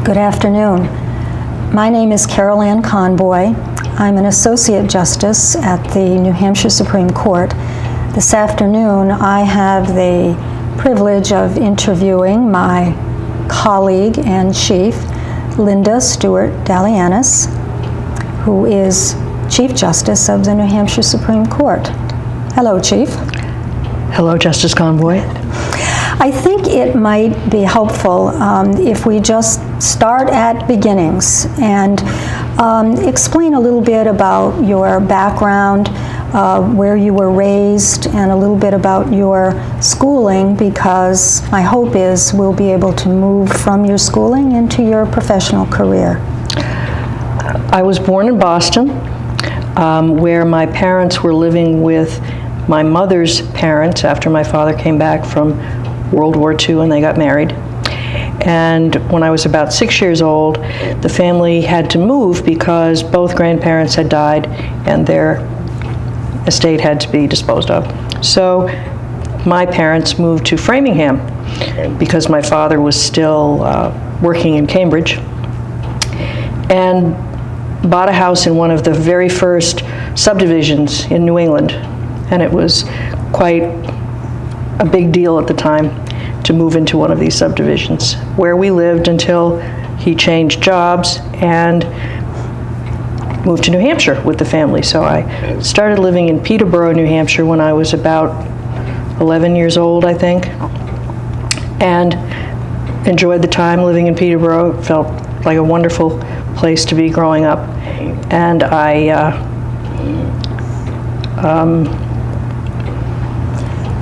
Good afternoon. My name is Carol Ann Conboy. I'm an Associate Justice at the New Hampshire Supreme Court. This afternoon, I have the privilege of interviewing my colleague and chief, Linda Stewart Dalianis, who is Chief Justice of the New Hampshire Supreme Court. Hello, Chief. Hello, Justice Conboy. I think it might be helpful if we just start at beginnings and explain a little bit about your background, where you were raised, and a little bit about your schooling, because my hope is we'll be able to move from your schooling into your professional career. I was born in Boston, where my parents were living with my mother's parents after my father came back from World War II and they got married. And when I was about 6 years old, the family had to move because both grandparents had died and their estate had to be disposed of. So my parents moved to Framingham because my father was still working in Cambridge, and bought a house in one of the very first subdivisions in New England. And it was quite a big deal at the time to move into one of these subdivisions, where we lived until he changed jobs and moved to New Hampshire with the family. So I started living in Peterborough, New Hampshire when I was about 11 years old, I think, and enjoyed the time living in Peterborough. It felt like a wonderful place to be growing up. And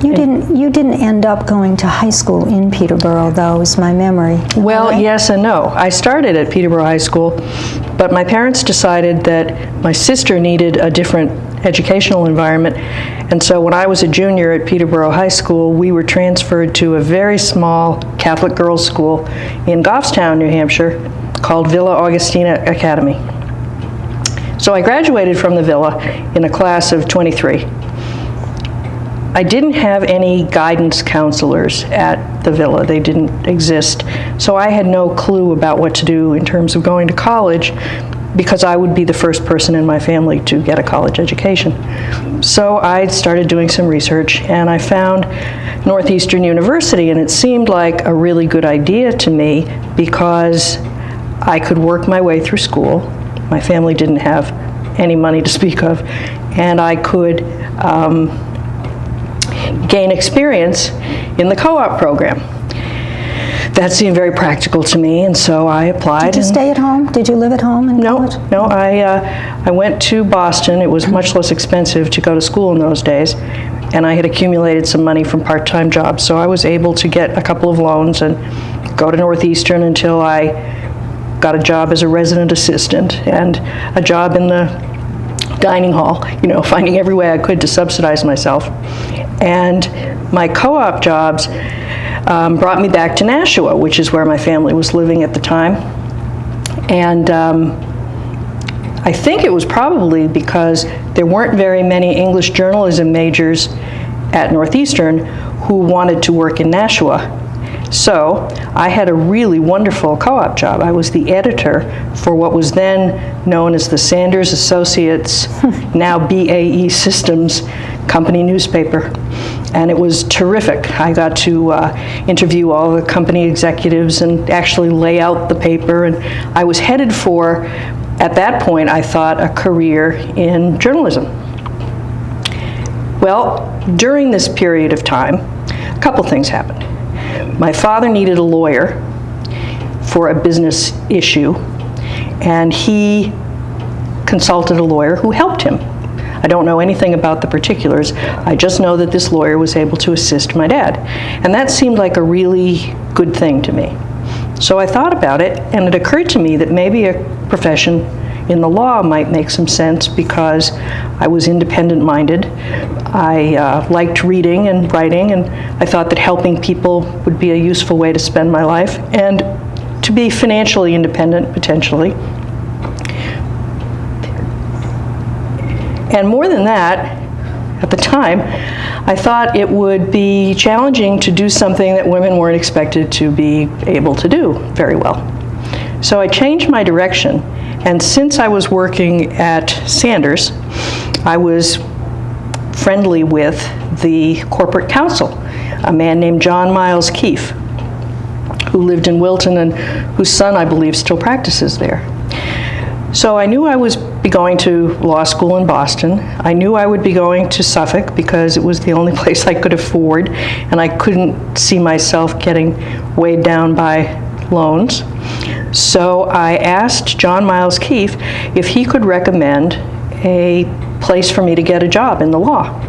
You didn't end up going to high school in Peterborough, though, is my memory. Well, right? Yes and no. I started at Peterborough High School, but my parents decided that my sister needed a different educational environment, and so when I was a junior at Peterborough High School, we were transferred to a very small Catholic girls' school in Goffstown, New Hampshire, called Villa Augustina Academy. So I graduated from the Villa in a class of 23. I didn't have any guidance counselors at the Villa. They didn't exist. So I had no clue about what to do in terms of going to college, because I would be the first person in my family to get a college education. So I started doing some research, and I found Northeastern University, and it seemed like a really good idea to me because I could work my way through school. My family didn't have any money to speak of, and I could gain experience in the co-op program. That seemed very practical to me, and so I applied. Did you stay at home? Did you live at home in college? No, I went to Boston. It was much less expensive to go to school in those days, and I had accumulated some money from part-time jobs, so I was able to get a couple of loans and go to Northeastern until I got a job as a resident assistant and a job in the dining hall, finding every way I could to subsidize myself. And my co-op jobs brought me back to Nashua, which is where my family was living at the time. And I think it was probably because there weren't very many English journalism majors at Northeastern who wanted to work in Nashua. So I had a really wonderful co-op job. I was the editor for what was then known as the Sanders Associates, now BAE Systems company newspaper. And it was terrific. I got to interview all the company executives and actually lay out the paper. And I was headed for, at that point, I thought, a career in journalism. Well, during this period of time, a couple things happened. My father needed a lawyer for a business issue, and he consulted a lawyer who helped him. I don't know anything about the particulars. I just know that this lawyer was able to assist my dad. And that seemed like a really good thing to me. So I thought about it, and it occurred to me that maybe a profession in the law might make some sense because I was independent-minded. I liked reading and writing, and I thought that helping people would be a useful way to spend my life and to be financially independent, potentially. And more than that, at the time, I thought it would be challenging to do something that women weren't expected to be able to do very well. So I changed my direction, and since I was working at Sanders, I was friendly with the corporate counsel, a man named John Miles Keefe, who lived in Wilton and whose son, I believe, still practices there. So I knew I was going to law school in Boston. I knew I would be going to Suffolk because it was the only place I could afford, and I couldn't see myself getting weighed down by loans. So I asked John Miles Keefe if he could recommend a place for me to get a job in the law.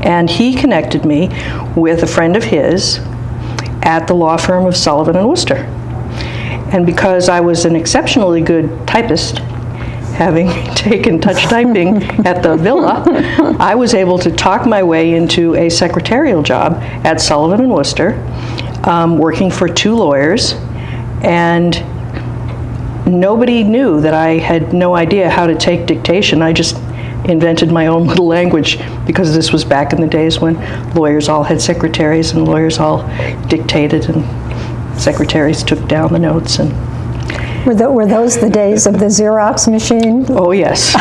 And he connected me with a friend of his at the law firm of Sullivan and Worcester. And because I was an exceptionally good typist, having taken touch typing at the Villa, I was able to talk my way into a secretarial job at Sullivan and Worcester, working for 2 lawyers, and nobody knew that I had no idea how to take dictation. I just invented my own little language because this was back in the days when lawyers all had secretaries and lawyers all dictated and secretaries took down the notes. And Were those the days of the Xerox machine? oh yes,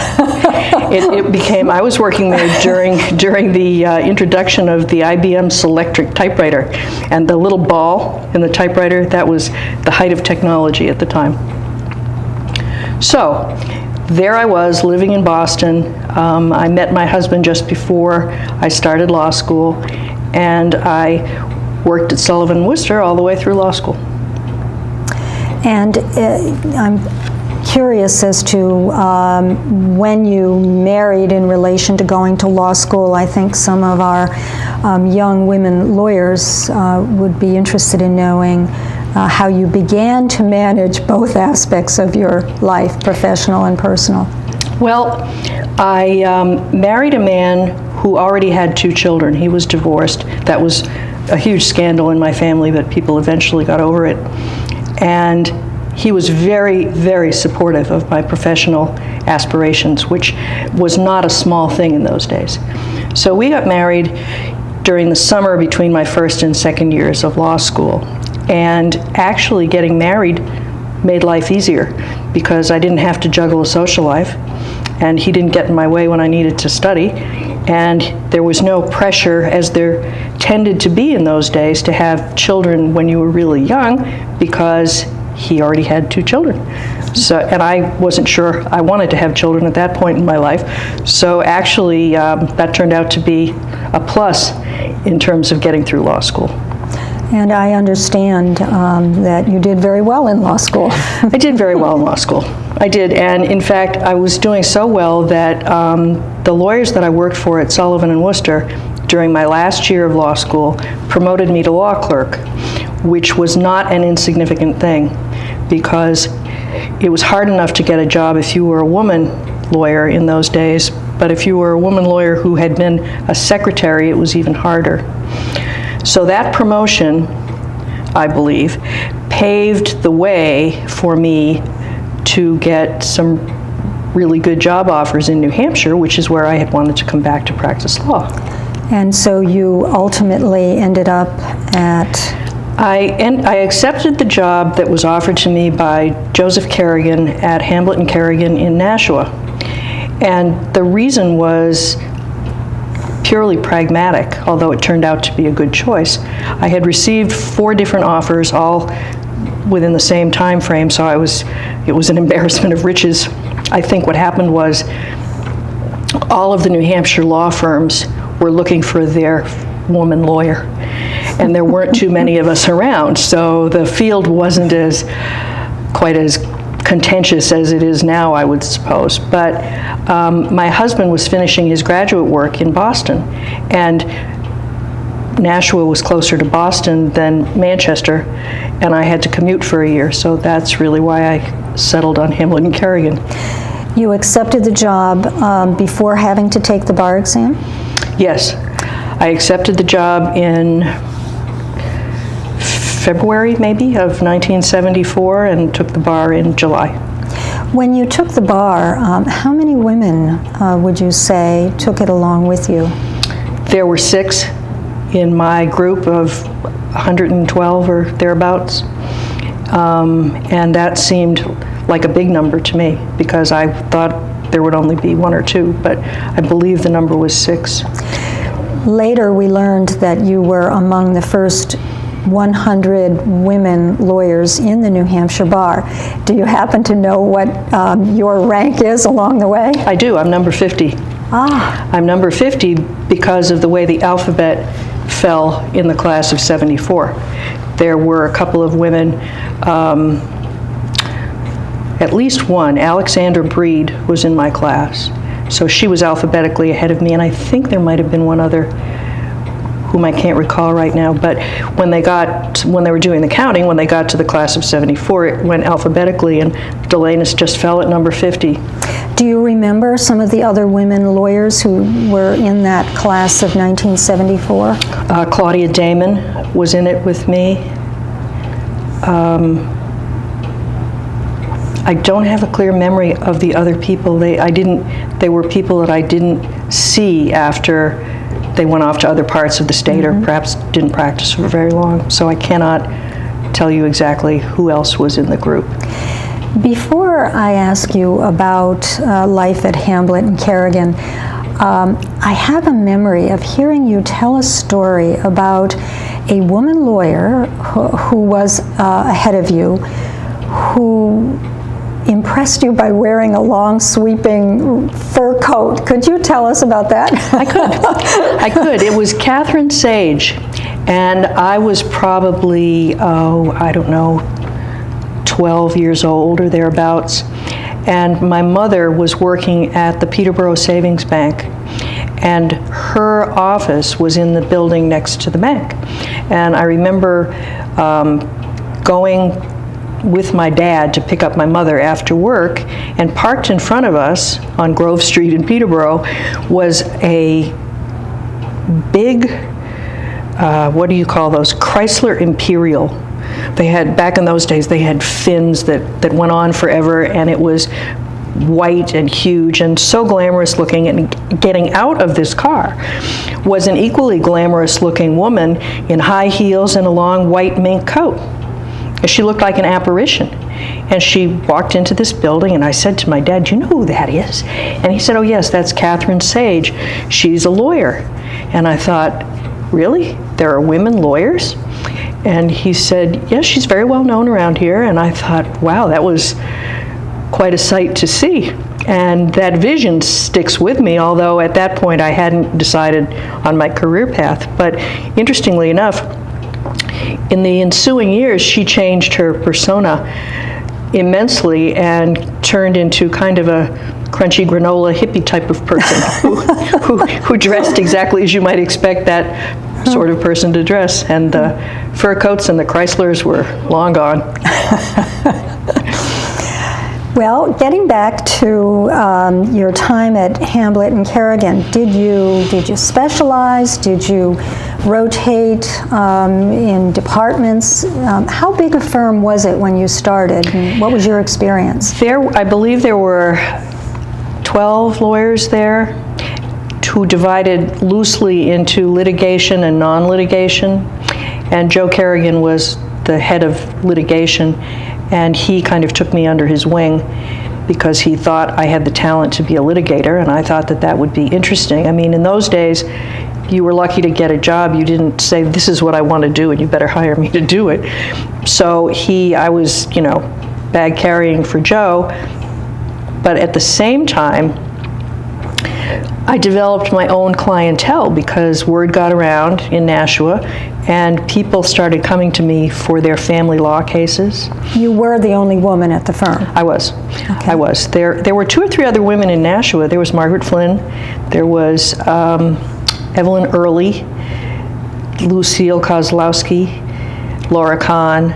it became. I was working there during the introduction of the IBM Selectric typewriter, and the little ball in the typewriter, that was the height of technology at the time. So there I was living in Boston. I met my husband just before I started law school, and I worked at Sullivan & Worcester all the way through law school. And I'm curious as to when you married in relation to going to law school. I think some of our young women lawyers would be interested in knowing how you began to manage both aspects of your life, professional and personal. Well, I married a man who already had 2 children. He was divorced. That was a huge scandal in my family, but people eventually got over it. And he was very, very supportive of my professional aspirations, which was not a small thing in those days. So we got married during the summer between my first and second years of law school. And actually getting married made life easier because I didn't have to juggle a social life, and he didn't get in my way when I needed to study, and there was no pressure, as there tended to be in those days, to have children when you were really young because he already had 2 children. So, and I wasn't sure I wanted to have children at that point in my life. So actually that turned out to be a plus in terms of getting through law school. And I understand that you did very well in law school. I did very well in law school. I did, and in fact, I was doing so well that the lawyers that I worked for at Sullivan and Worcester during my last year of law school promoted me to law clerk, which was not an insignificant thing because it was hard enough to get a job if you were a woman lawyer in those days, but if you were a woman lawyer who had been a secretary, it was even harder. So that promotion, I believe, paved the way for me to get some really good job offers in New Hampshire, which is where I had wanted to come back to practice law. And so you ultimately ended up at... I accepted the job that was offered to me by Joseph Kerrigan at Hamblett and Kerrigan in Nashua. And the reason was purely pragmatic, although it turned out to be a good choice. I had received 4 different offers, all within the same time frame, so it was an embarrassment of riches. I think what happened was all of the New Hampshire law firms were looking for their woman lawyer, and there weren't too many of us around, so the field wasn't quite as contentious as it is now, I would suppose. But my husband was finishing his graduate work in Boston, and Nashua was closer to Boston than Manchester, and I had to commute for a year, so that's really why I settled on Hamblett and Kerrigan. You accepted the job before having to take the bar exam? Yes. I accepted the job in February, maybe, of 1974, and took the bar in July. When you took the bar, how many women, would you say, took it along with you? There were 6 in my group of 112 or thereabouts. And that seemed like a big number to me because I thought there would only be one or two, but I believe the number was 6. Later, we learned that you were among the first 100 women lawyers in the New Hampshire bar. Do you happen to know what your rank is along the way? I do. I'm number 50. Ah. I'm number 50 because of the way the alphabet fell in the class of 74. There were a couple of women, at least one, Alexandra Breed, was in my class. So she was alphabetically ahead of me, and I think there might have been one other whom I can't recall right now, but when they were doing the counting, when they got to the class of 74, it went alphabetically, and Dalianis just fell at number 50. Do you remember some of the other women lawyers who were in that class of 1974? Claudia Damon was in it with me. I don't have a clear memory of the other people. They were people that I didn't see after they went off to other parts of the state, or perhaps didn't practice for very long. So I cannot tell you exactly who else was in the group. Before I ask you about life at Hamblett and Carrigan, I have a memory of hearing you tell a story about a woman lawyer who was ahead of you, who impressed you by wearing a long sweeping fur coat. Could you tell us about that? I could. It was Catherine Sage, and I was probably, I don't know, 12 years old or thereabouts, and my mother was working at the Peterborough Savings Bank, and her office was in the building next to the bank. And I remember going with my dad to pick up my mother after work, and parked in front of us on Grove Street in Peterborough was a big, what do you call those, Chrysler Imperial. They had, back in those days, they had fins that went on forever, and it was white and huge and so glamorous looking, and getting out of this car was an equally glamorous looking woman in high heels and a long white mink coat. She looked like an apparition. And she walked into this building, and I said to my dad, "Do you know who that is?" And he said, "Oh yes, that's Catherine Sage. She's a lawyer." And I thought, really? There are women lawyers? And he said, "Yes, she's very well known around here." And I thought, wow, that was quite a sight to see. And that vision sticks with me, although at that point I hadn't decided on my career path. But interestingly enough, in the ensuing years, she changed her persona immensely and turned into kind of a crunchy granola hippie type of person who dressed exactly as you might expect that sort of person to dress. And the fur coats and the Chryslers were long gone. Well, getting back to your time at Hamblett and Carrigan, did you specialize? Did you rotate in departments? How big a firm was it when you started? And what was your experience? I believe there were 12 lawyers there, who divided loosely into litigation and non-litigation. And Joe Carrigan was the head of litigation, and he kind of took me under his wing because he thought I had the talent to be a litigator, and I thought that would be interesting. I mean, in those days, you were lucky to get a job. You didn't say, "This is what I want to do, and you better hire me to do it." So I was, bag carrying for Joe, but at the same time, I developed my own clientele because word got around in Nashua, and people started coming to me for their family law cases. You were the only woman at the firm? I was. Okay. I was. There were 2 or 3 other women in Nashua. There was Margaret Flynn, there was Evelyn Early, Lucille Kozlowski, Laura Kahn.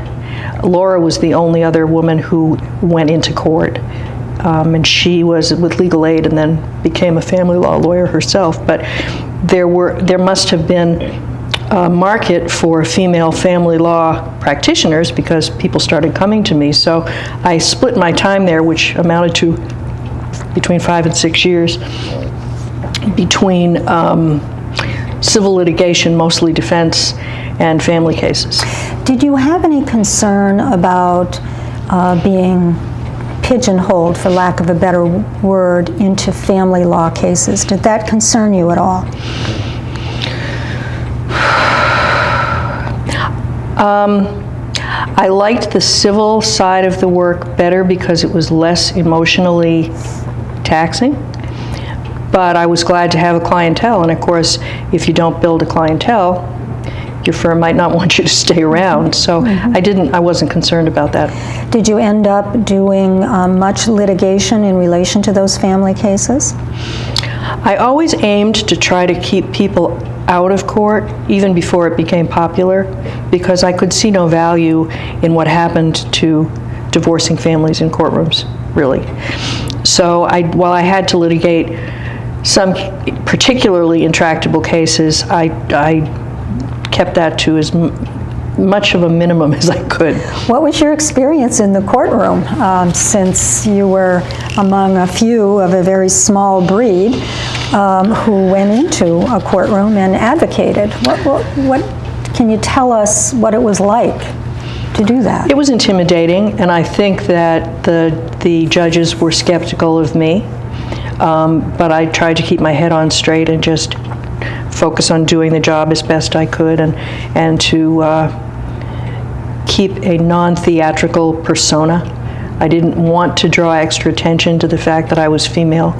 Laura was the only other woman who went into court. And she was with legal aid and then became a family law lawyer herself. But there must have been a market for female family law practitioners because people started coming to me. So I split my time there, which amounted to between 5 and 6 years, between civil litigation, mostly defense, and family cases. Did you have any concern about being pigeonholed, for lack of a better word, into family law cases? Did that concern you at all? I liked the civil side of the work better because it was less emotionally taxing, but I was glad to have a clientele, and of course, if you don't build a clientele, your firm might not want you to stay around, so I wasn't concerned about that. Did you end up doing much litigation in relation to those family cases? I always aimed to try to keep people out of court, even before it became popular, because I could see no value in what happened to divorcing families in courtrooms, really. So while I had to litigate some particularly intractable cases, I kept that to as much of a minimum as I could. What was your experience in the courtroom, since you were among a few of a very small breed who went into a courtroom and advocated? What can you tell us what it was like to do that? It was intimidating, and I think that the judges were skeptical of me, but I tried to keep my head on straight and just focus on doing the job as best I could, and to keep a non-theatrical persona. I didn't want to draw extra attention to the fact that I was female.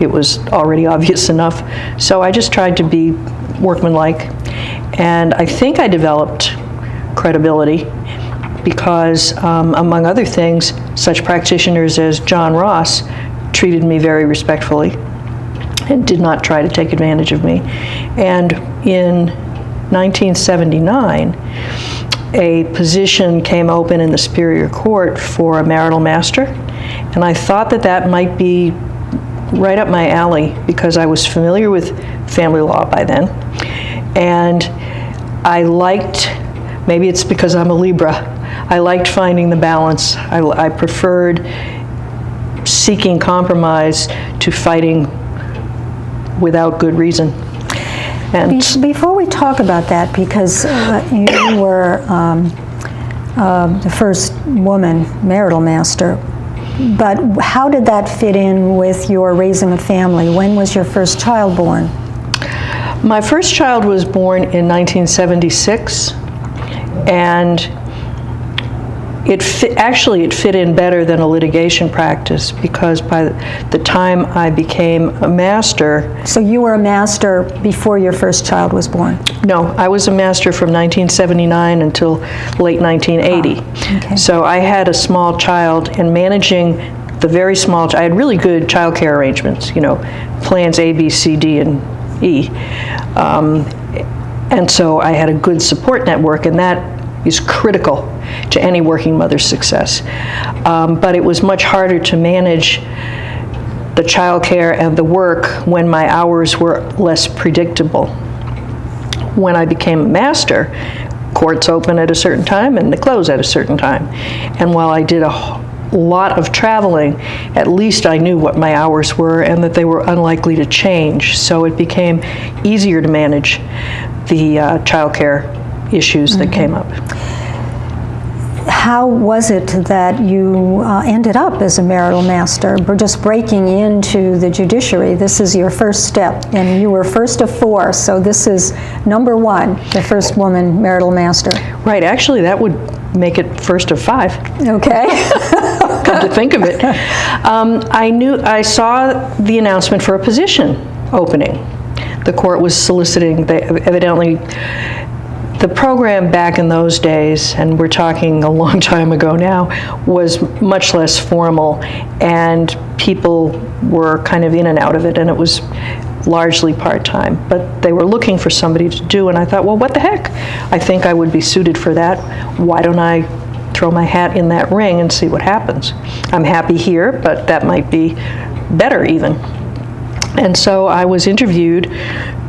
It was already obvious enough. So I just tried to be workmanlike. And I think I developed credibility because, among other things, such practitioners as John Ross treated me very respectfully and did not try to take advantage of me. And in 1979, a position came open in the Superior Court for a marital master, and I thought that might be right up my alley because I was familiar with family law by then, and I liked, maybe it's because I'm a Libra, I liked finding the balance. I preferred seeking compromise to fighting without good reason. And before we talk about that, because you were the first woman marital master, but how did that fit in with your raising a family? When was your first child born? My first child was born in 1976, and it fit in better than a litigation practice because by the time I became a master... So you were a master before your first child was born? No, I was a master from 1979 until late 1980. Okay. So I had a small child, and managing the very small... I had really good child care arrangements, plans A, B, C, D, and E. And so I had a good support network, and that is critical to any working mother's success. But it was much harder to manage the child care and the work when my hours were less predictable. When I became a master, courts open at a certain time and they close at a certain time. And while I did a lot of traveling, at least I knew what my hours were and that they were unlikely to change. So it became easier to manage the child care issues that came up. How was it that you ended up as a marital master, just breaking into the judiciary? This is your first step, and you were first of 4, so this is number 1, the first woman marital master. Right, actually that would make it first of 5. Okay. Come to think of it. I saw the announcement for a position opening. The court was soliciting, evidently, the program back in those days, and we're talking a long time ago now, was much less formal, and people were kind of in and out of it, and it was largely part-time. But they were looking for somebody to do, and I thought, well, what the heck? I think I would be suited for that. Why don't I throw my hat in that ring and see what happens? I'm happy here, but that might be better even. And so I was interviewed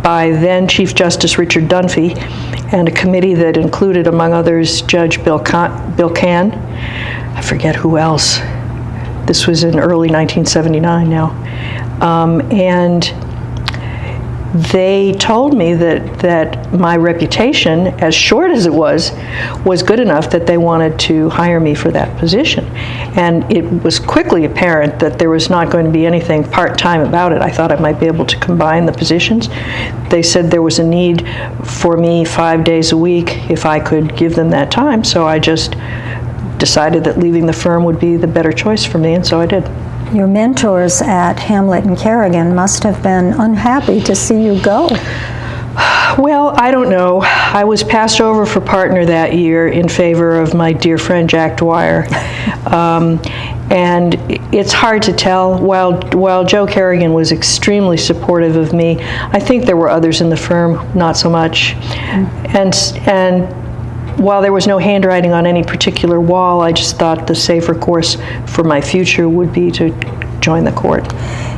by then Chief Justice Richard Dunphy and a committee that included, among others, Judge Bill Cann. I forget who else. This was in early 1979 now. And they told me that my reputation, as short as it was good enough that they wanted to hire me for that position. And it was quickly apparent that there was not going to be anything part-time about it. I thought I might be able to combine the positions. They said there was a need for me 5 days a week if I could give them that time, so I just decided that leaving the firm would be the better choice for me, and so I did. Your mentors at Hamlet and Kerrigan must have been unhappy to see you go. Well, I don't know. I was passed over for partner that year in favor of my dear friend Jack Dwyer. And it's hard to tell. While Joe Kerrigan was extremely supportive of me, I think there were others in the firm not so much. And while there was no handwriting on any particular wall, I just thought the safer course for my future would be to join the court.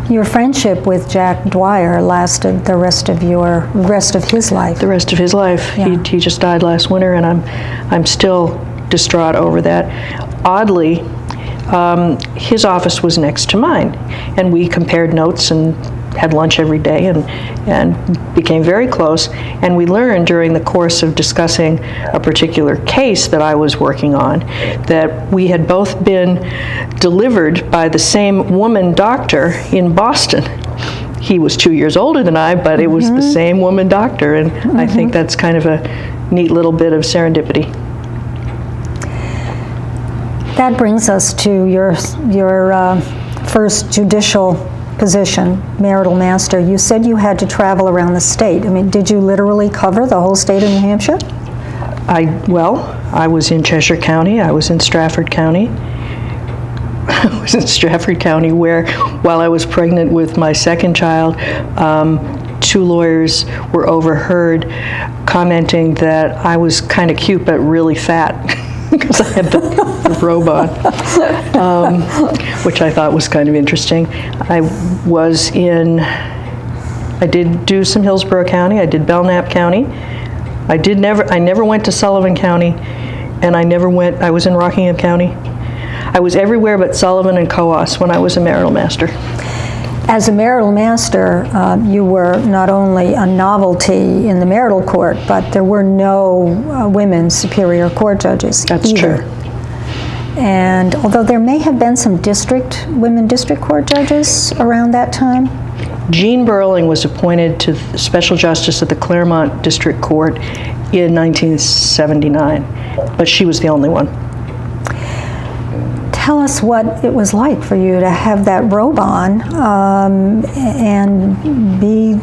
Your friendship with Jack Dwyer lasted the rest of his life. The rest of his life. Yeah. He just died last winter, and I'm still distraught over that. Oddly, his office was next to mine, and we compared notes and had lunch every day and became very close. And we learned during the course of discussing a particular case that I was working on that we had both been delivered by the same woman doctor in Boston. He was 2 years older than I, but it was the same woman doctor, and I think that's kind of a neat little bit of serendipity. That brings us to your first judicial position, marital master. You said you had to travel around the state. I mean, did you literally cover the whole state of New Hampshire? I was in Cheshire County. I was in Stratford County. I was in Stratford County where, while I was pregnant with my second child, 2 lawyers were overheard commenting that I was kind of cute but really fat because I had the robe on, which I thought was kind of interesting. I did do some Hillsborough County. I did Belknap County. I never went to Sullivan County, and I was in Rockingham County. I was everywhere but Sullivan and Coos when I was a marital master. As a marital master, you were not only a novelty in the marital court, but there were no women superior court judges That's either. true. And although there may have been some women district court judges around that time. Jean Burling was appointed to Special Justice at the Claremont District Court in 1979, but she was the only one. Tell us what it was like for you to have that robe on and be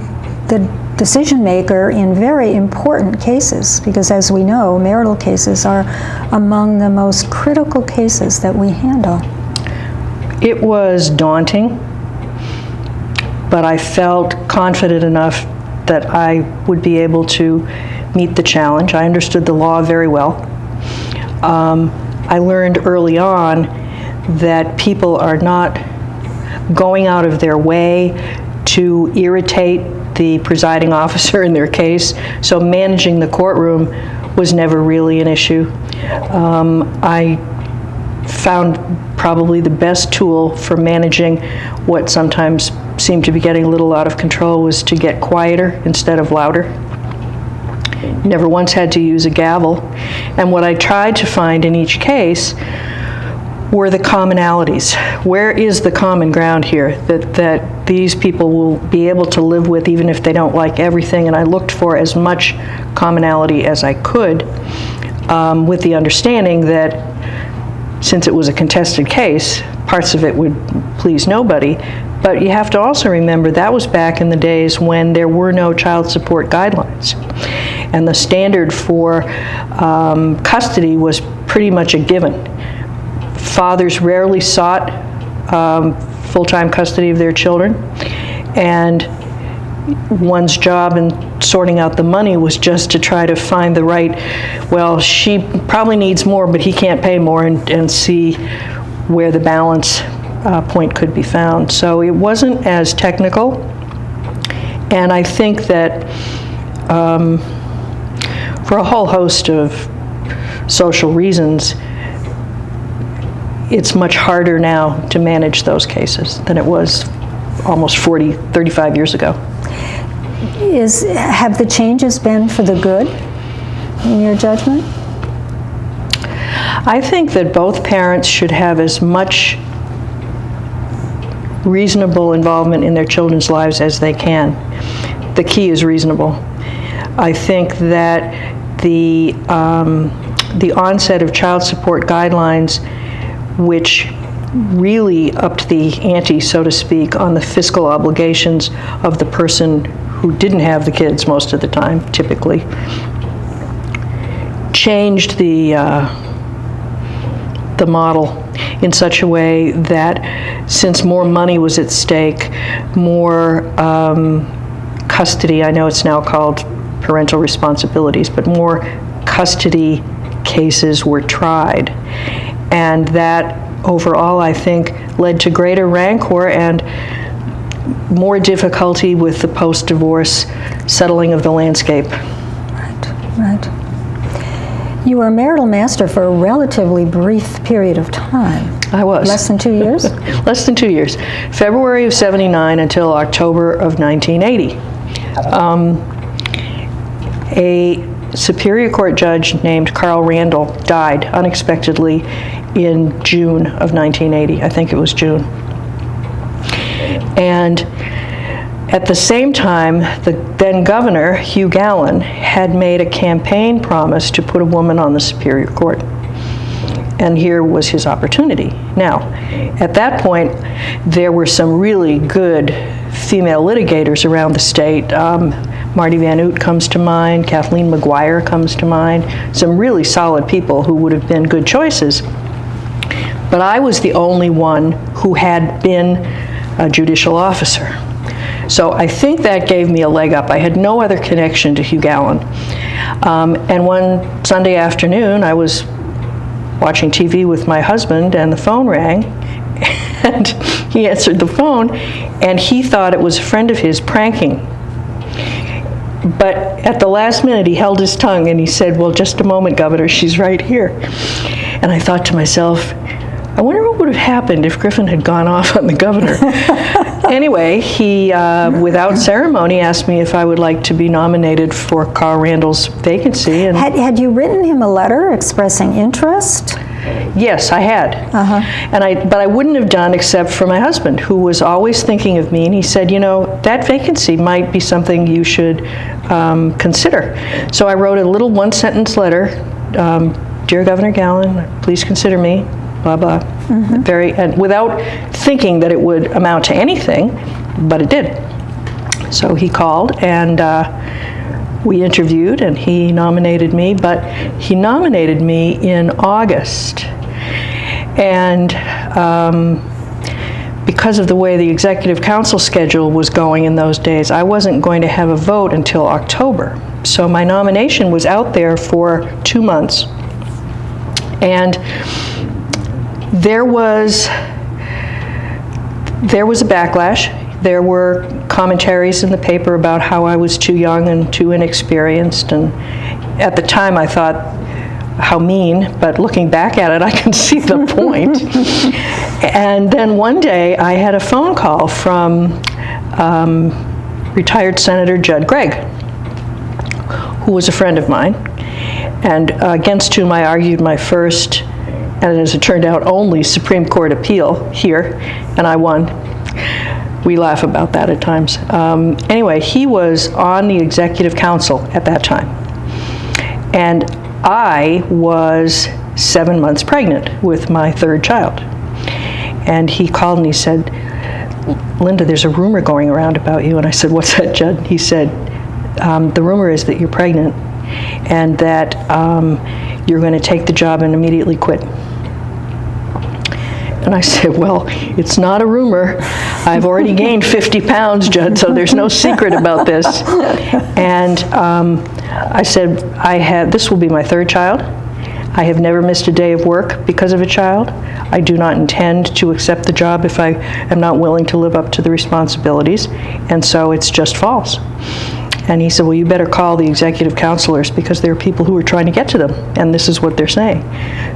the decision maker in very important cases, because as we know, marital cases are among the most critical cases that we handle. It was daunting, but I felt confident enough that I would be able to meet the challenge. I understood the law very well. I learned early on that people are not going out of their way to irritate the presiding officer in their case, so managing the courtroom was never really an issue. I found probably the best tool for managing what sometimes seemed to be getting a little out of control was to get quieter instead of louder. Never once had to use a gavel. And what I tried to find in each case were the commonalities. Where is the common ground here that these people will be able to live with even if they don't like everything? And I looked for as much commonality as I could, with the understanding that since it was a contested case, parts of it would please nobody. But you have to also remember that was back in the days when there were no child support guidelines. And the standard for custody was pretty much a given. Fathers rarely sought full-time custody of their children, and one's job in sorting out the money was just to try to find the right, well, she probably needs more, but he can't pay more, and see where the balance point could be found. So it wasn't as technical, and I think that for a whole host of social reasons, it's much harder now to manage those cases than it was almost 35 years ago. Have the changes been for the good, in your judgment? I think that both parents should have as much reasonable involvement in their children's lives as they can. The key is reasonable. I think that the onset of child support guidelines, which really upped the ante, so to speak, on the fiscal obligations of the person who didn't have the kids most of the time, typically, changed the model in such a way that since more money was at stake, more custody, I know it's now called parental responsibilities, but more custody cases were tried. And that overall, I think, led to greater rancor and more difficulty with the post-divorce settling of the landscape. Right. You were a marital master for a relatively brief period of time. I was. Less than 2 years? Less than 2 years. February of '79 until October of 1980. A Superior Court judge named Carl Randall died unexpectedly in June of 1980. I think it was June. And at the same time, the then governor, Hugh Gallen, had made a campaign promise to put a woman on the Superior Court. And here was his opportunity. Now, at that point, there were some really good female litigators around the state. Marty Van Oot comes to mind, Kathleen McGuire comes to mind, some really solid people who would have been good choices. But I was the only one who had been a judicial officer. So I think that gave me a leg up. I had no other connection to Hugh Gallen. And one Sunday afternoon, I was watching TV with my husband, and the phone rang, and he answered the phone, and he thought it was a friend of his pranking. But at the last minute, he held his tongue, and he said, "Well, just a moment, Governor, she's right here." And I thought to myself, I wonder what would have happened if Griffin had gone off on the governor. Anyway, he, without ceremony, asked me if I would like to be nominated for Carl Randall's vacancy. And Had you written him a letter expressing interest? yes, I had. But I wouldn't have done except for my husband, who was always thinking of me, and he said, you know, that vacancy might be something you should consider. So I wrote a little one-sentence letter, "Dear Governor Gallen, please consider me," blah, blah. And without thinking that it would amount to anything, but it did. So he called, and we interviewed, and he nominated me, but he nominated me in August. And because of the way the Executive Council schedule was going in those days, I wasn't going to have a vote until October. So my nomination was out there for 2 months. And there was a backlash. There were commentaries in the paper about how I was too young and too inexperienced, and at the time I thought, how mean, but looking back at it, I can see the point. And then one day I had a phone call from retired Senator Judd Gregg, who was a friend of mine, and against whom I argued my first, and as it turned out, only Supreme Court appeal here, and I won. We laugh about that at times. Anyway, he was on the Executive Council at that time. And I was 7 months pregnant with my third child. And he called and he said, "Linda, there's a rumor going around about you." And I said, "What's that, Judd?" He said, "The rumor is that you're pregnant and that you're going to take the job and immediately quit." And I said, "Well, it's not a rumor. I've already gained 50 pounds, Judd, so there's no secret about this." And I said, this will be my third child. I have never missed a day of work because of a child. I do not intend to accept the job if I am not willing to live up to the responsibilities. And so it's just false. And he said, well, you better call the executive counselors because there are people who are trying to get to them, and this is what they're saying.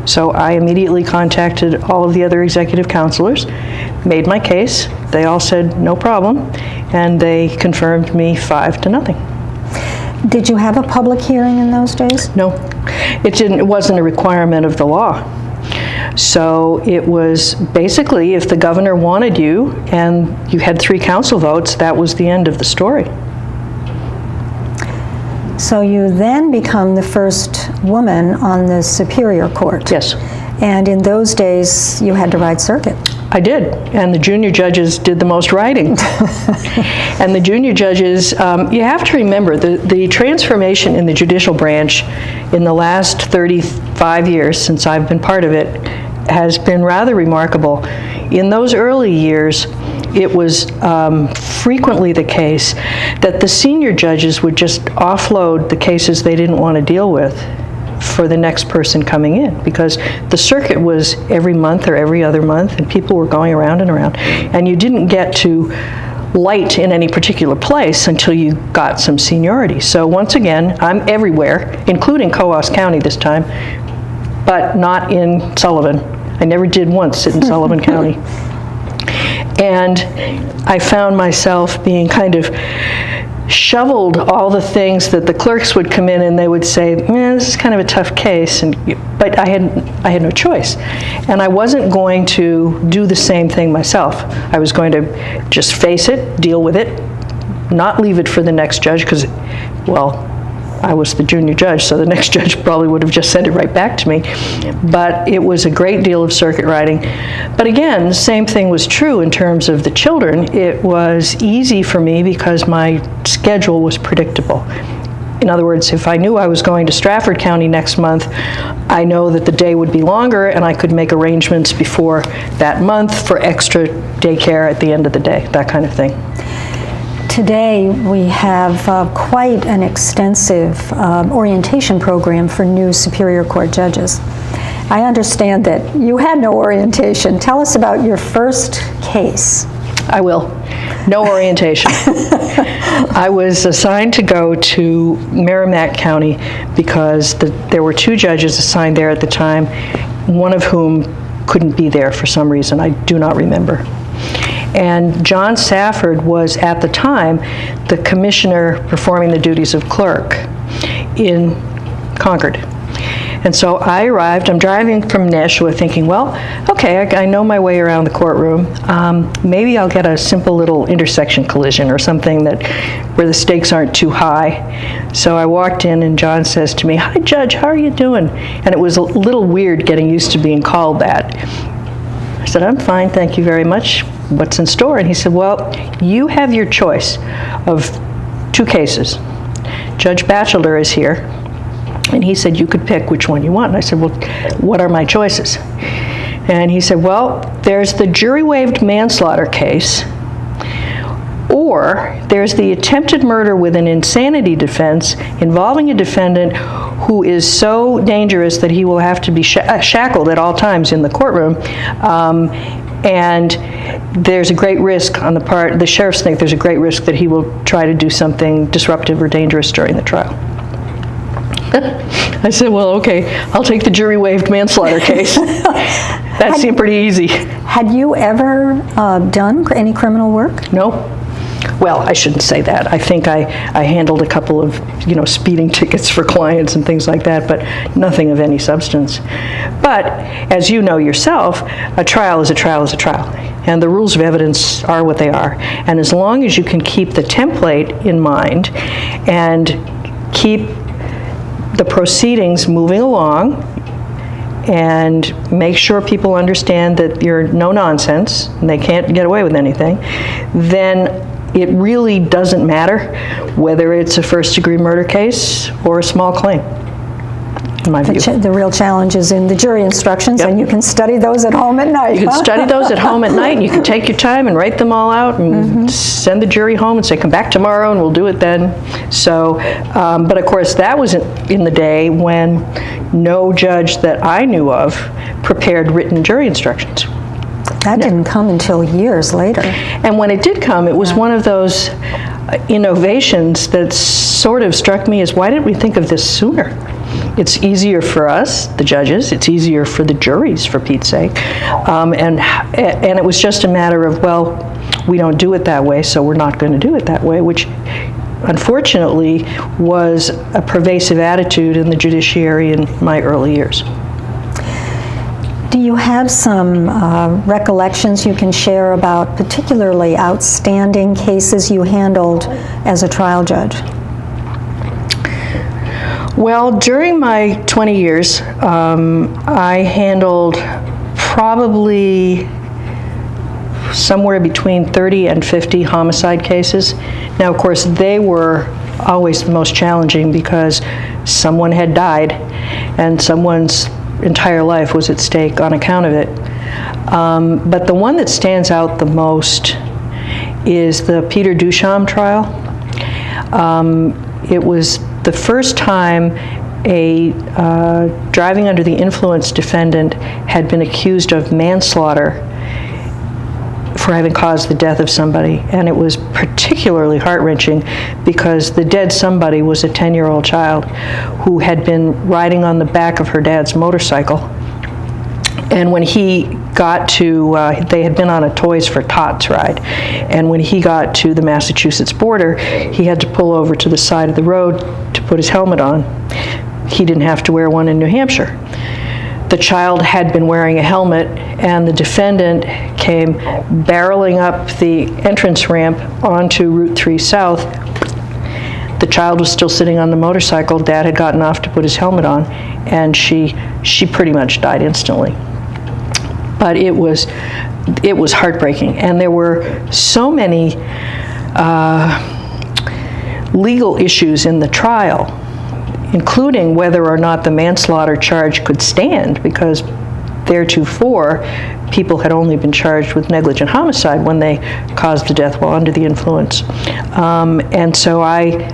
So I immediately contacted all of the other executive counselors, made my case. They all said, no problem, and they confirmed me 5-0. Did you have a public hearing in those days? No, it didn't. It wasn't a requirement of the law. So it was basically, if the governor wanted you and you had 3 council votes, that was the end of the story. So you then become the first woman on the Superior Court. Yes. And in those days, you had to ride circuit. I did, and the junior judges did the most writing. And the junior judges, you have to remember, the transformation in the judicial branch in the last 35 years since I've been part of it has been rather remarkable. In those early years, it was frequently the case that the senior judges would just offload the cases they didn't want to deal with for the next person coming in, because the circuit was every month or every other month, and people were going around and around, and you didn't get to light in any particular place until you got some seniority. So once again, I'm everywhere, including Coos County this time, but not in Sullivan. I never did once sit in Sullivan County. And I found myself being kind of shoveled all the things that the clerks would come in and they would say, man, this is kind of a tough case, but I had no choice. And I wasn't going to do the same thing myself. I was going to just face it, deal with it, not leave it for the next judge, because, well, I was the junior judge, so the next judge probably would have just sent it right back to me. But it was a great deal of circuit riding. But again, the same thing was true in terms of the children. It was easy for me because my schedule was predictable. In other words, if I knew I was going to Stratford County next month, I know that the day would be longer and I could make arrangements before that month for extra daycare at the end of the day, that kind of thing. Today, we have quite an extensive orientation program for new Superior Court judges. I understand that you had no orientation. Tell us about your first case. I will. No orientation. I was assigned to go to Merrimack County because there were 2 judges assigned there at the time, one of whom couldn't be there for some reason. I do not remember. And John Safford was, at the time, the commissioner performing the duties of clerk in Concord. And so I arrived, I'm driving from Nashua thinking, well, okay, I know my way around the courtroom. Maybe I'll get a simple little intersection collision or something where the stakes aren't too high. So I walked in and John says to me, hi Judge, how are you doing? And it was a little weird getting used to being called that. I said, I'm fine, thank you very much. What's in store? And he said, well, you have your choice of 2 cases. Judge Batchelder is here, and he said you could pick which one you want. And I said, well, what are my choices? And he said, well, there's the jury-waived manslaughter case, or there's the attempted murder with an insanity defense involving a defendant who is so dangerous that he will have to be shackled at all times in the courtroom, and there's a great risk on the sheriff's think there's a great risk that he will try to do something disruptive or dangerous during the trial. I said, well, okay, I'll take the jury-waived manslaughter case. That seemed pretty easy. Had you ever done any criminal work? No. Well, I shouldn't say that. I think I handled a couple of, speeding tickets for clients and things like that, but nothing of any substance. But, as you know yourself, a trial is a trial is a trial. And the rules of evidence are what they are. And as long as you can keep the template in mind and keep the proceedings moving along and make sure people understand that you're no nonsense and they can't get away with anything, then it really doesn't matter whether it's a first-degree murder case or a small claim, in my view. The real challenge is in the jury instructions, Yep. and you can study those at home at night. You can study those at home at night, and you can take your time and write them all out and send the jury home and say, come back tomorrow and we'll do it then. So, but of course, that was in the day when no judge that I knew of prepared written jury instructions. That didn't come until years later. And when it did come, it was one of those innovations that sort of struck me as, why didn't we think of this sooner? It's easier for us, the judges, it's easier for the juries, for Pete's sake. And it was just a matter of, well, we don't do it that way, so we're not going to do it that way, which unfortunately was a pervasive attitude in the judiciary in my early years. Do you have some recollections you can share about particularly outstanding cases you handled as a trial judge? Well, during my 20 years, I handled probably somewhere between 30 and 50 homicide cases. Now, of course, they were always the most challenging because someone had died and someone's entire life was at stake on account of it. But the one that stands out the most is the Peter Duchamp trial. It was the first time a driving under the influence defendant had been accused of manslaughter for having caused the death of somebody. And it was particularly heart-wrenching because the dead somebody was a 10-year-old child who had been riding on the back of her dad's motorcycle. And when he got to, they had been on a Toys for Tots ride, and when he got to the Massachusetts border, he had to pull over to the side of the road to put his helmet on. He didn't have to wear one in New Hampshire. The child had been wearing a helmet, and the defendant came barreling up the entrance ramp onto Route 3 South. The child was still sitting on the motorcycle. Dad had gotten off to put his helmet on, and she pretty much died instantly. But it was heartbreaking, and there were so many legal issues in the trial, including whether or not the manslaughter charge could stand, because theretofore people had only been charged with negligent homicide when they caused the death while under the influence. And so I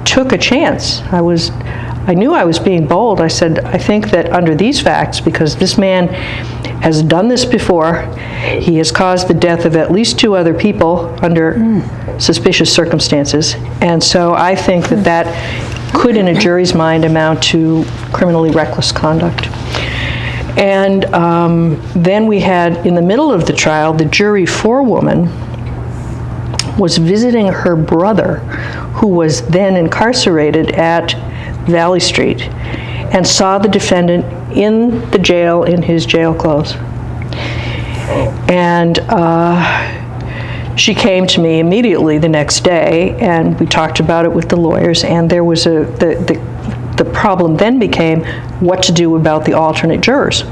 took a chance. I knew I was being bold. I said, I think that under these facts, because this man has done this before, he has caused the death of at least 2 other people under suspicious circumstances, and so I think that that could, in a jury's mind, amount to criminally reckless conduct. And then we had, in the middle of the trial, the jury forewoman was visiting her brother, who was then incarcerated at Valley Street, and saw the defendant in the jail in his jail clothes. And she came to me immediately the next day, and we talked about it with the lawyers, and there was the problem then became what to do about the alternate jurors.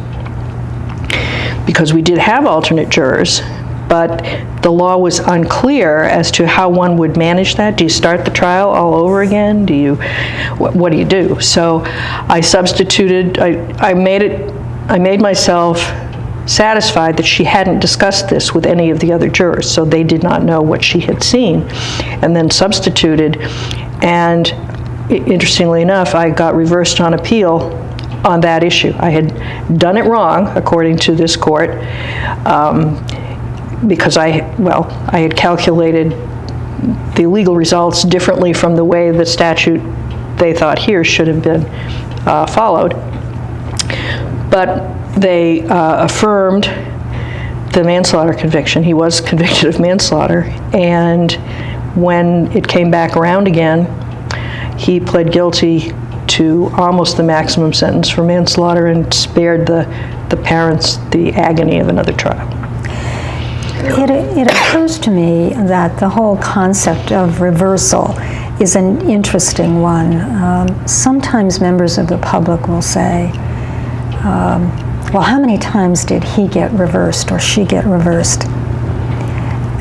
Because we did have alternate jurors, but the law was unclear as to how one would manage that. Do you start the trial all over again? What do you do? So I substituted, I made myself satisfied that she hadn't discussed this with any of the other jurors, so they did not know what she had seen, and then substituted. And interestingly enough, I got reversed on appeal on that issue. I had done it wrong, according to this court, because I had calculated the legal results differently from the way the statute they thought here should have been followed. But they affirmed the manslaughter conviction. He was convicted of manslaughter, and when it came back around again, he pled guilty to almost the maximum sentence for manslaughter and spared the parents the agony of another trial. It occurs to me that the whole concept of reversal is an interesting one. Sometimes members of the public will say, well, how many times did he get reversed or she get reversed?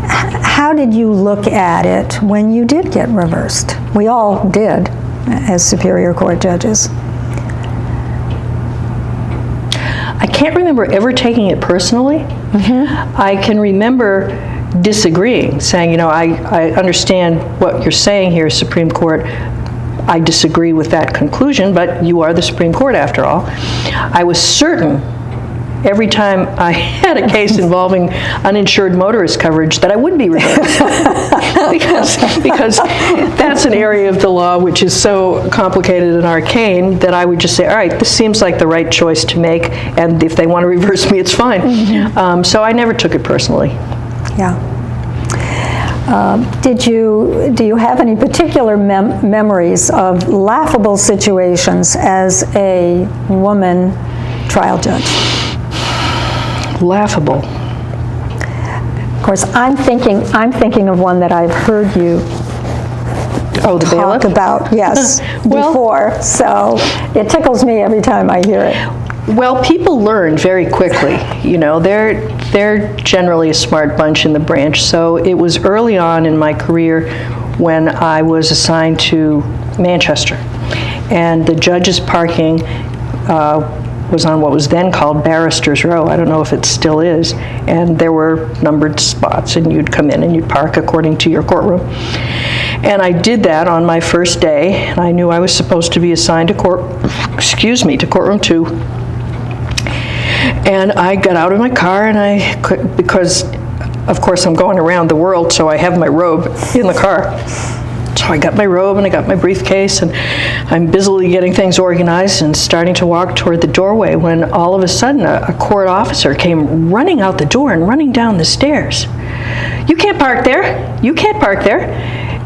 How did you look at it when you did get reversed? We all did as Superior Court judges. I can't remember ever taking it personally. Mm-hmm. I can remember disagreeing, saying, I understand what you're saying here, Supreme Court. I disagree with that conclusion, but you are the Supreme Court after all. I was certain every time I had a case involving uninsured motorist coverage that I would be reversed. because that's an area of the law which is so complicated and arcane that I would just say, all right, this seems like the right choice to make, and if they want to reverse me, it's fine. So I never took it personally. Yeah. Do you have any particular memories of laughable situations as a woman trial judge? Laughable. Of course, I'm thinking of one that I've heard you the bailiff? talk about, yes, Well, before. So it tickles me every time I hear it. Well, people learn very quickly. You know, they're generally a smart bunch in the branch. So it was early on in my career when I was assigned to Manchester, and the judge's parking was on what was then called Barristers Row. I don't know if it still is. And there were numbered spots, and you'd come in and you'd park according to your courtroom. And I did that on my first day, and I knew I was supposed to be assigned to courtroom 2. And I got out of my car, and because of course I'm going around the world, so I have my robe in the car. So I got my robe and I got my briefcase, and I'm busily getting things organized and starting to walk toward the doorway when all of a sudden a court officer came running out the door and running down the stairs. "You can't park there! You can't park there!"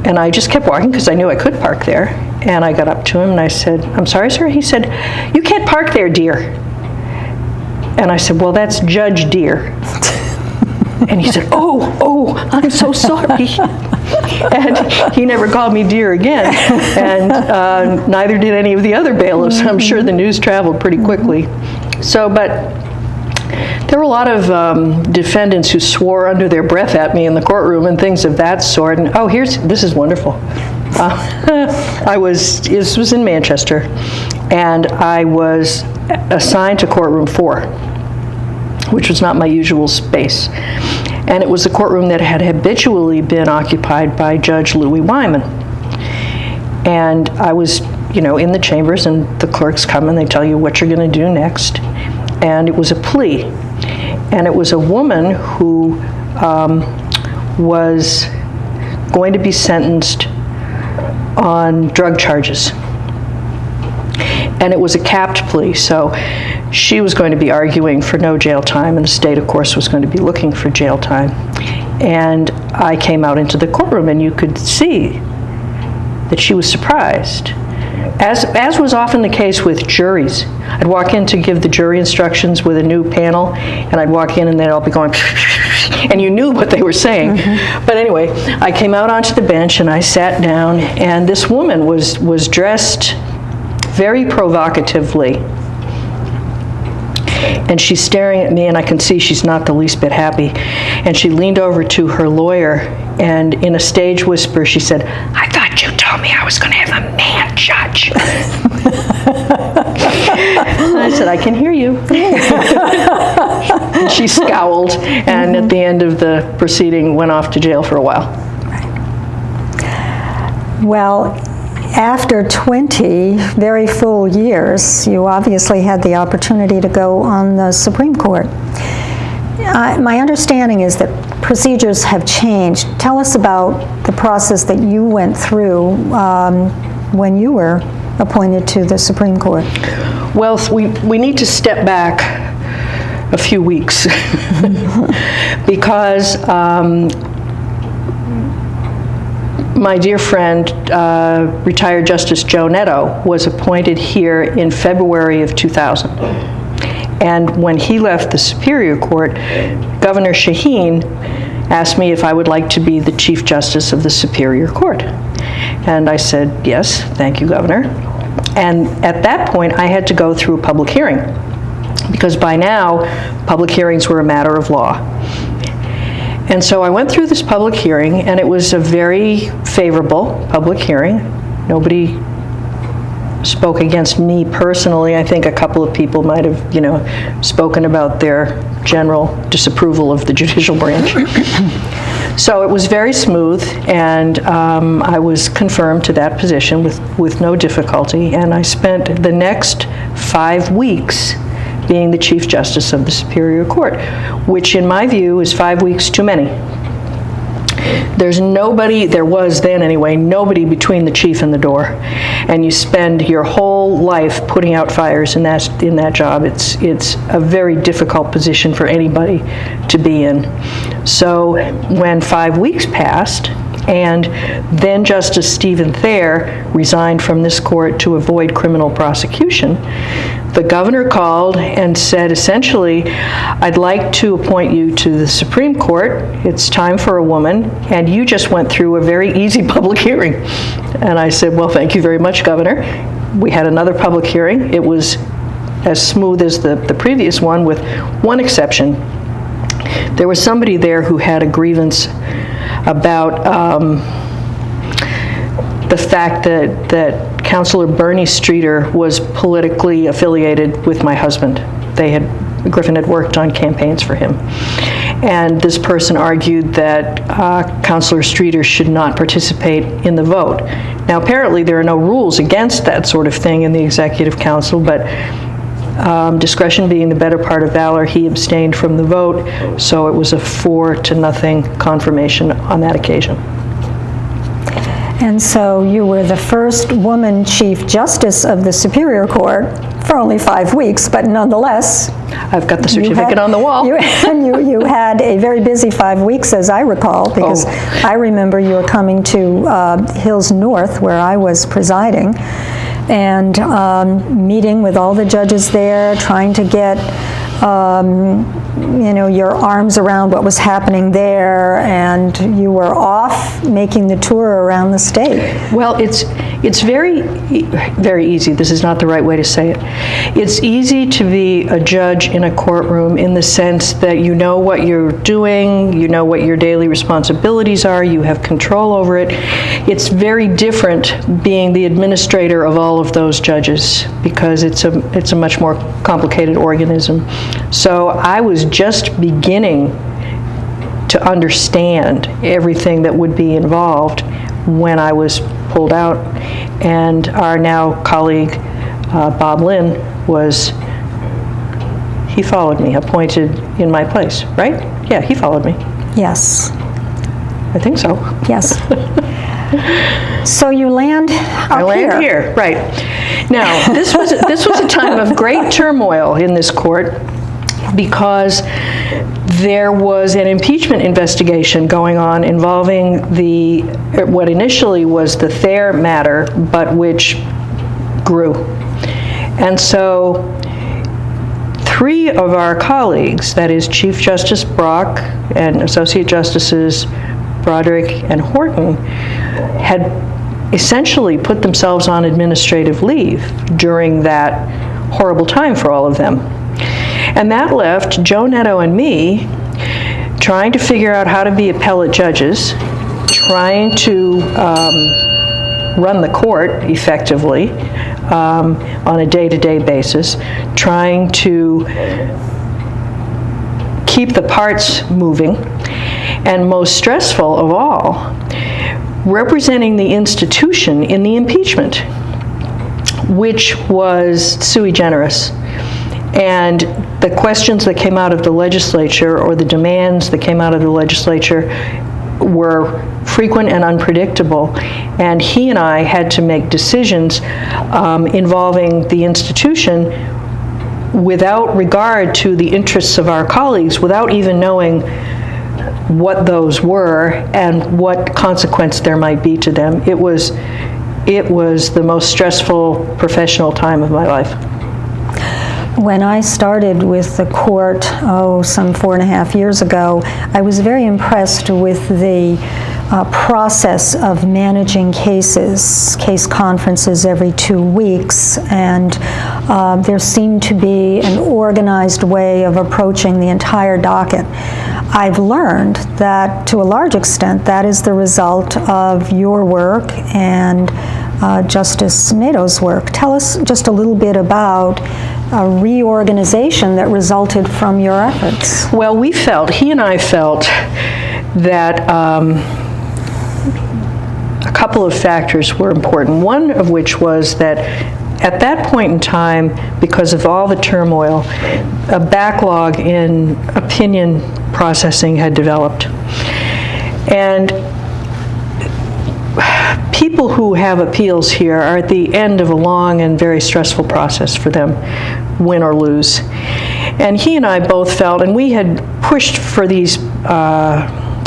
And I just kept walking because I knew I could park there. And I got up to him and I said, "I'm sorry, sir." He said, "You can't park there, dear." And I said, "Well, that's Judge Dear." And he said, oh, I'm so sorry." And he never called me dear again. And neither did any of the other bailiffs. I'm sure the news traveled pretty quickly. So, but there were a lot of defendants who swore under their breath at me in the courtroom and things of that sort. And this is wonderful. This was in Manchester, and I was assigned to courtroom 4, which was not my usual space. And it was a courtroom that had habitually been occupied by Judge Louis Wyman. And I was, in the chambers, and the clerks come and they tell you what you're going to do next. And it was a plea. And it was a woman who was going to be sentenced on drug charges. And it was a capped plea, so she was going to be arguing for no jail time, and the state, of course, was going to be looking for jail time. And I came out into the courtroom, and you could see that she was surprised, as was often the case with juries. I'd walk in to give the jury instructions with a new panel, and I'd walk in and they'd all be going, and you knew what they were saying. Mm-hmm. But anyway, I came out onto the bench and I sat down, and this woman was dressed very provocatively. And she's staring at me, and I can see she's not the least bit happy. And she leaned over to her lawyer, and in a stage whisper, she said, "I thought you told me I was going to have a man judge." And I said, "I can hear you." And she scowled, and at the end of the proceeding, went off to jail for a while. Well, after 20 very full years, you obviously had the opportunity to go on the Supreme Court. My understanding is that procedures have changed. Tell us about the process that you went through when you were appointed to the Supreme Court. Well, we need to step back a few weeks because my dear friend, retired Justice Joe Netto, was appointed here in February of 2000. And when he left the Superior Court, Governor Shaheen asked me if I would like to be the Chief Justice of the Superior Court. And I said, "Yes, thank you, Governor." And at that point, I had to go through a public hearing, because by now, public hearings were a matter of law. And so I went through this public hearing, and it was a very favorable public hearing. Nobody spoke against me personally. I think a couple of people might have, spoken about their general disapproval of the judicial branch. So it was very smooth, and I was confirmed to that position with no difficulty. And I spent the next 5 weeks being the Chief Justice of the Superior Court, which in my view is 5 weeks too many. There was then anyway, nobody between the chief and the door. And you spend your whole life putting out fires in that job. It's a very difficult position for anybody to be in. So when 5 weeks passed, and then Justice Stephen Thayer resigned from this court to avoid criminal prosecution, the governor called and said, essentially, I'd like to appoint you to the Supreme Court. It's time for a woman, and you just went through a very easy public hearing. And I said, well, thank you very much, Governor. We had another public hearing. It was as smooth as the previous one, with one exception. There was somebody there who had a grievance about the fact that Councilor Bernie Streeter was politically affiliated with my husband. Griffin had worked on campaigns for him. And this person argued that Councilor Streeter should not participate in the vote. Now, apparently there are no rules against that sort of thing in the Executive Council, but discretion being the better part of valor, he abstained from the vote, so it was a 4-0 confirmation on that occasion. And so you were the first woman Chief Justice of the Superior Court for only 5 weeks, but nonetheless, I've got the certificate on the wall. You had a very busy 5 weeks, as I recall, because I remember you were coming to Hills North, where I was presiding, and meeting with all the judges there, trying to get your arms around what was happening there, and you were off making the tour around the state. Well, it's very, very easy. This is not the right way to say it. It's easy to be a judge in a courtroom in the sense that you know what you're doing, you know what your daily responsibilities are, you have control over it. It's very different being the administrator of all of those judges, because it's a much more complicated organism. So I was just beginning to understand everything that would be involved when I was pulled out, and our now colleague Bob Lynn he followed me, appointed in my place, right? Yeah, he followed me. Yes. I think so. Yes. So you land up I land here, right. Now, this was a time of great turmoil in this court, because there was an impeachment investigation going on involving what initially was the Thayer matter, but which grew. And so 3 of our colleagues, that is Chief Justice Brock and Associate Justices Broderick and Horton, had essentially put themselves on administrative leave during that horrible time for all of them. And that left Joe Netto and me trying to figure out how to be appellate judges, trying to run the court effectively on a day-to-day basis, trying to keep the parts moving, and most stressful of all, representing the institution in the impeachment, which was sui generis. And the questions that came out of the legislature, or the demands that came out of the legislature, were frequent and unpredictable. And he and I had to make decisions involving the institution without regard to the interests of our colleagues, without even knowing what those were and what consequence there might be to them. It was the most stressful professional time of my life. When I started with the court, some 4.5 years ago, I was very impressed with the process of managing cases, case conferences every 2 weeks, and there seemed to be an organized way of approaching the entire docket. I've learned that, to a large extent, that is the result of your work and Justice Nato's work. Tell us just a little bit about a reorganization that resulted from your efforts. Well, he and I felt that a couple of factors were important. One of which was that at that point in time, because of all the turmoil, a backlog in opinion processing had developed. And people who have appeals here are at the end of a long and very stressful process for them, win or lose. And he and I both felt, and we had pushed for these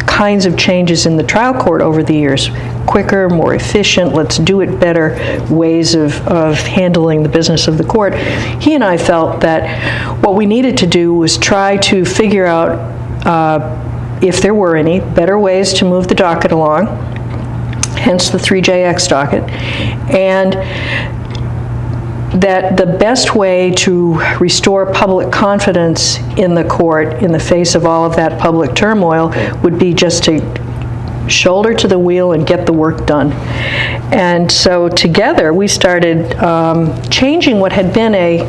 kinds of changes in the trial court over the years, quicker, more efficient, let's do it better ways of handling the business of the court. He and I felt that what we needed to do was try to figure out if there were any better ways to move the docket along, hence the 3JX docket, and that the best way to restore public confidence in the court in the face of all of that public turmoil would be just to shoulder to the wheel and get the work done. And so together we started changing what had been a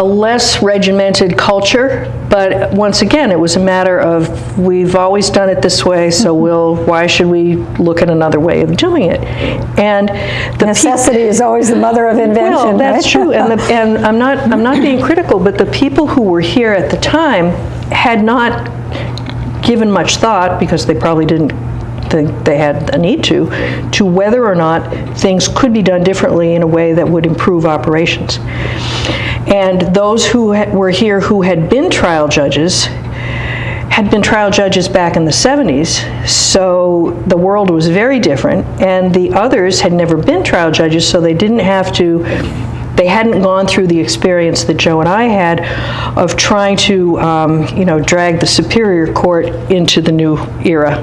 less regimented culture, but once again, it was a matter of, we've always done it this way, so why should we look at another way of doing it? And the necessity is always the mother of invention. Well, that's right? true, and I'm not being critical, but the people who were here at the time had not given much thought, because they probably didn't think they had a need to whether or not things could be done differently in a way that would improve operations. And those who were here who had been trial judges back in the 70s, so the world was very different, and the others had never been trial judges, so they hadn't gone through the experience that Joe and I had of trying to drag the Superior Court into the new era.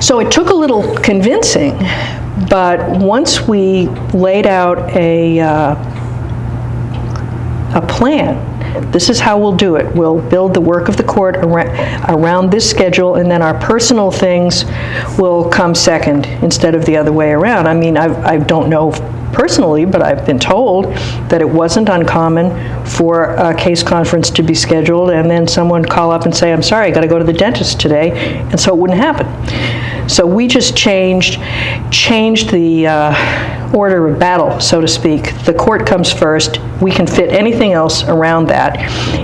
So it took a little convincing, but once we laid out a plan. This is how we'll do it. We'll build the work of the court around this schedule, and then our personal things will come second instead of the other way around. I mean, I don't know personally, but I've been told that it wasn't uncommon for a case conference to be scheduled and then someone call up and say, I'm sorry, I got to go to the dentist today, and so it wouldn't happen. So we just changed the order of battle, so to speak. The court comes first. We can fit anything else around that.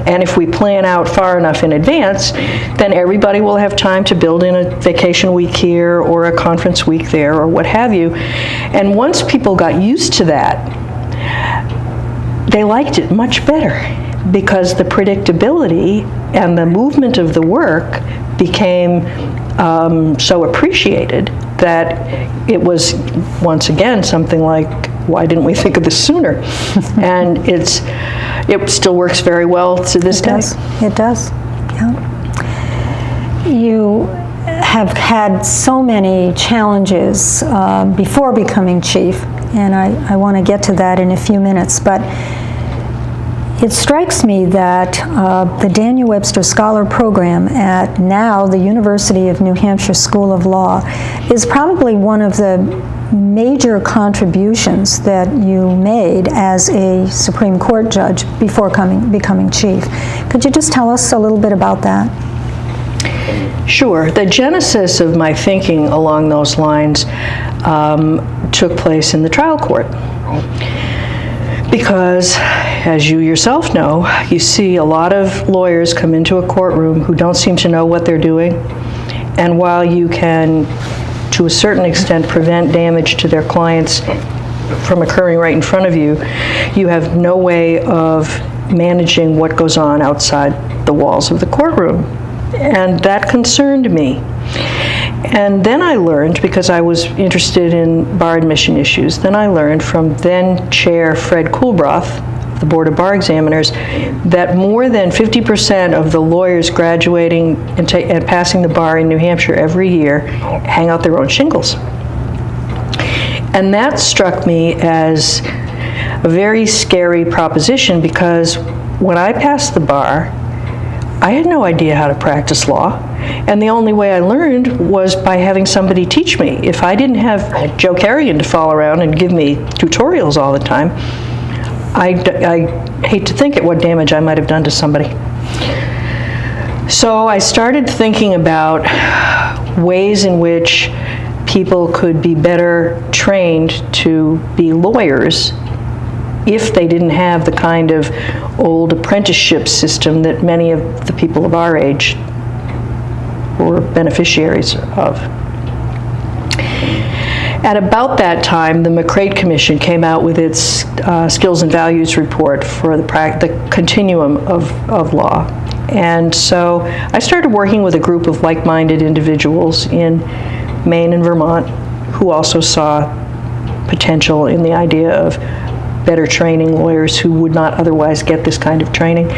And if we plan out far enough in advance, then everybody will have time to build in a vacation week here or a conference week there or what have you. And once people got used to that, they liked it much better, because the predictability and the movement of the work became so appreciated that it was, once again, something like, why didn't we think of this sooner? And it still works very well to this day. It does, yeah. You have had so many challenges before becoming chief, and I want to get to that in a few minutes, but it strikes me that the Daniel Webster Scholar Program at now the University of New Hampshire School of Law is probably one of the major contributions that you made as a Supreme Court judge before becoming chief. Could you just tell us a little bit about that? Sure. The genesis of my thinking along those lines took place in the trial court. Because, as you yourself know, you see a lot of lawyers come into a courtroom who don't seem to know what they're doing. And while you can, to a certain extent, prevent damage to their clients from occurring right in front of you, you have no way of managing what goes on outside the walls of the courtroom. And that concerned me. And then I learned, because I was interested in bar admission issues, then I learned from then Chair Fred Coolbroth, the Board of Bar Examiners, that more than 50% of the lawyers graduating and passing the bar in New Hampshire every year hang out their own shingles. And that struck me as a very scary proposition, because when I passed the bar, I had no idea how to practice law, and the only way I learned was by having somebody teach me. If I didn't have Joe Carrigan to follow around and give me tutorials all the time, I hate to think at what damage I might have done to somebody. So I started thinking about ways in which people could be better trained to be lawyers if they didn't have the kind of old apprenticeship system that many of the people of our age were beneficiaries of. At about that time, the McCrate Commission came out with its Skills and Values report for the continuum of law. And so I started working with a group of like-minded individuals in Maine and Vermont who also saw potential in the idea of better training lawyers who would not otherwise get this kind of training.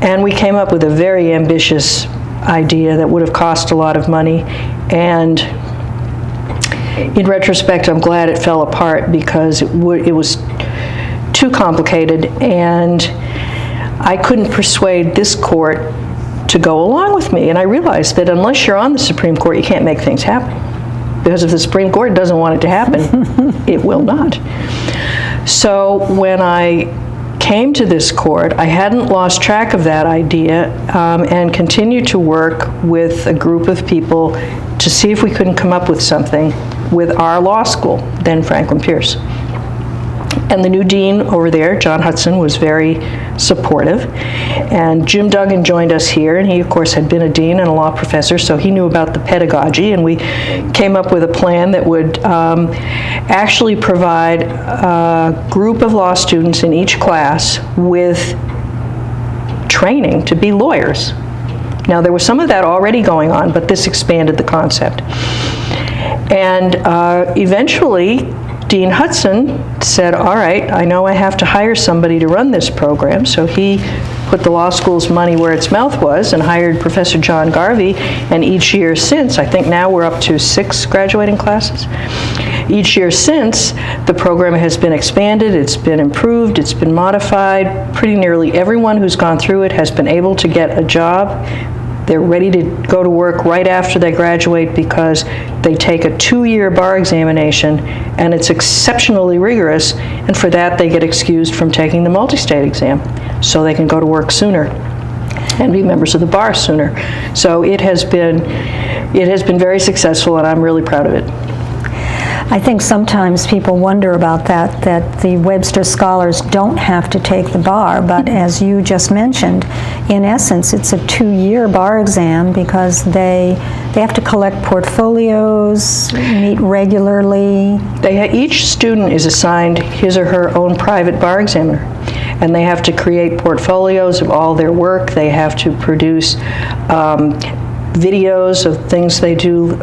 And we came up with a very ambitious idea that would have cost a lot of money. And in retrospect, I'm glad it fell apart because it was too complicated, and I couldn't persuade this court to go along with me. And I realized that unless you're on the Supreme Court, you can't make things happen. Because if the Supreme Court doesn't want it to happen, it will not. So when I came to this court, I hadn't lost track of that idea and continued to work with a group of people to see if we couldn't come up with something with our law school, then Franklin Pierce. And the new dean over there, John Hudson, was very supportive. And Jim Duggan joined us here, and he, of course, had been a dean and a law professor, so he knew about the pedagogy, and we came up with a plan that would actually provide a group of law students in each class with training to be lawyers. Now, there was some of that already going on, but this expanded the concept. And eventually, Dean Hudson said, all right, I know I have to hire somebody to run this program, so he put the law school's money where its mouth was and hired Professor John Garvey, and each year since, I think now we're up to 6 graduating classes. Each year since, the program has been expanded, it's been improved, it's been modified. Pretty nearly everyone who's gone through it has been able to get a job. They're ready to go to work right after they graduate because they take a 2-year bar examination, and it's exceptionally rigorous, and for that they get excused from taking the multi-state exam so they can go to work sooner and be members of the bar sooner. So it has been very successful, and I'm really proud of it. I think sometimes people wonder about that the Webster scholars don't have to take the bar, but as you just mentioned, in essence, it's a 2-year bar exam because they have to collect portfolios, meet regularly. Each student is assigned his or her own private bar examiner, and they have to create portfolios of all their work. They have to produce videos of things they do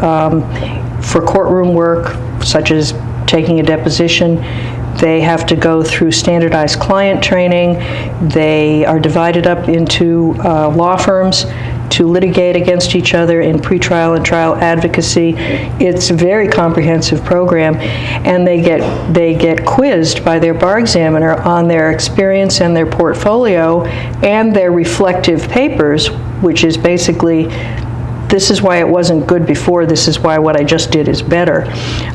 for courtroom work, such as taking a deposition. They have to go through standardized client training. They are divided up into law firms to litigate against each other in pretrial and trial advocacy. It's a very comprehensive program, and they get quizzed by their bar examiner on their experience and their portfolio and their reflective papers, which is basically, this is why it wasn't good before, this is why what I just did is better,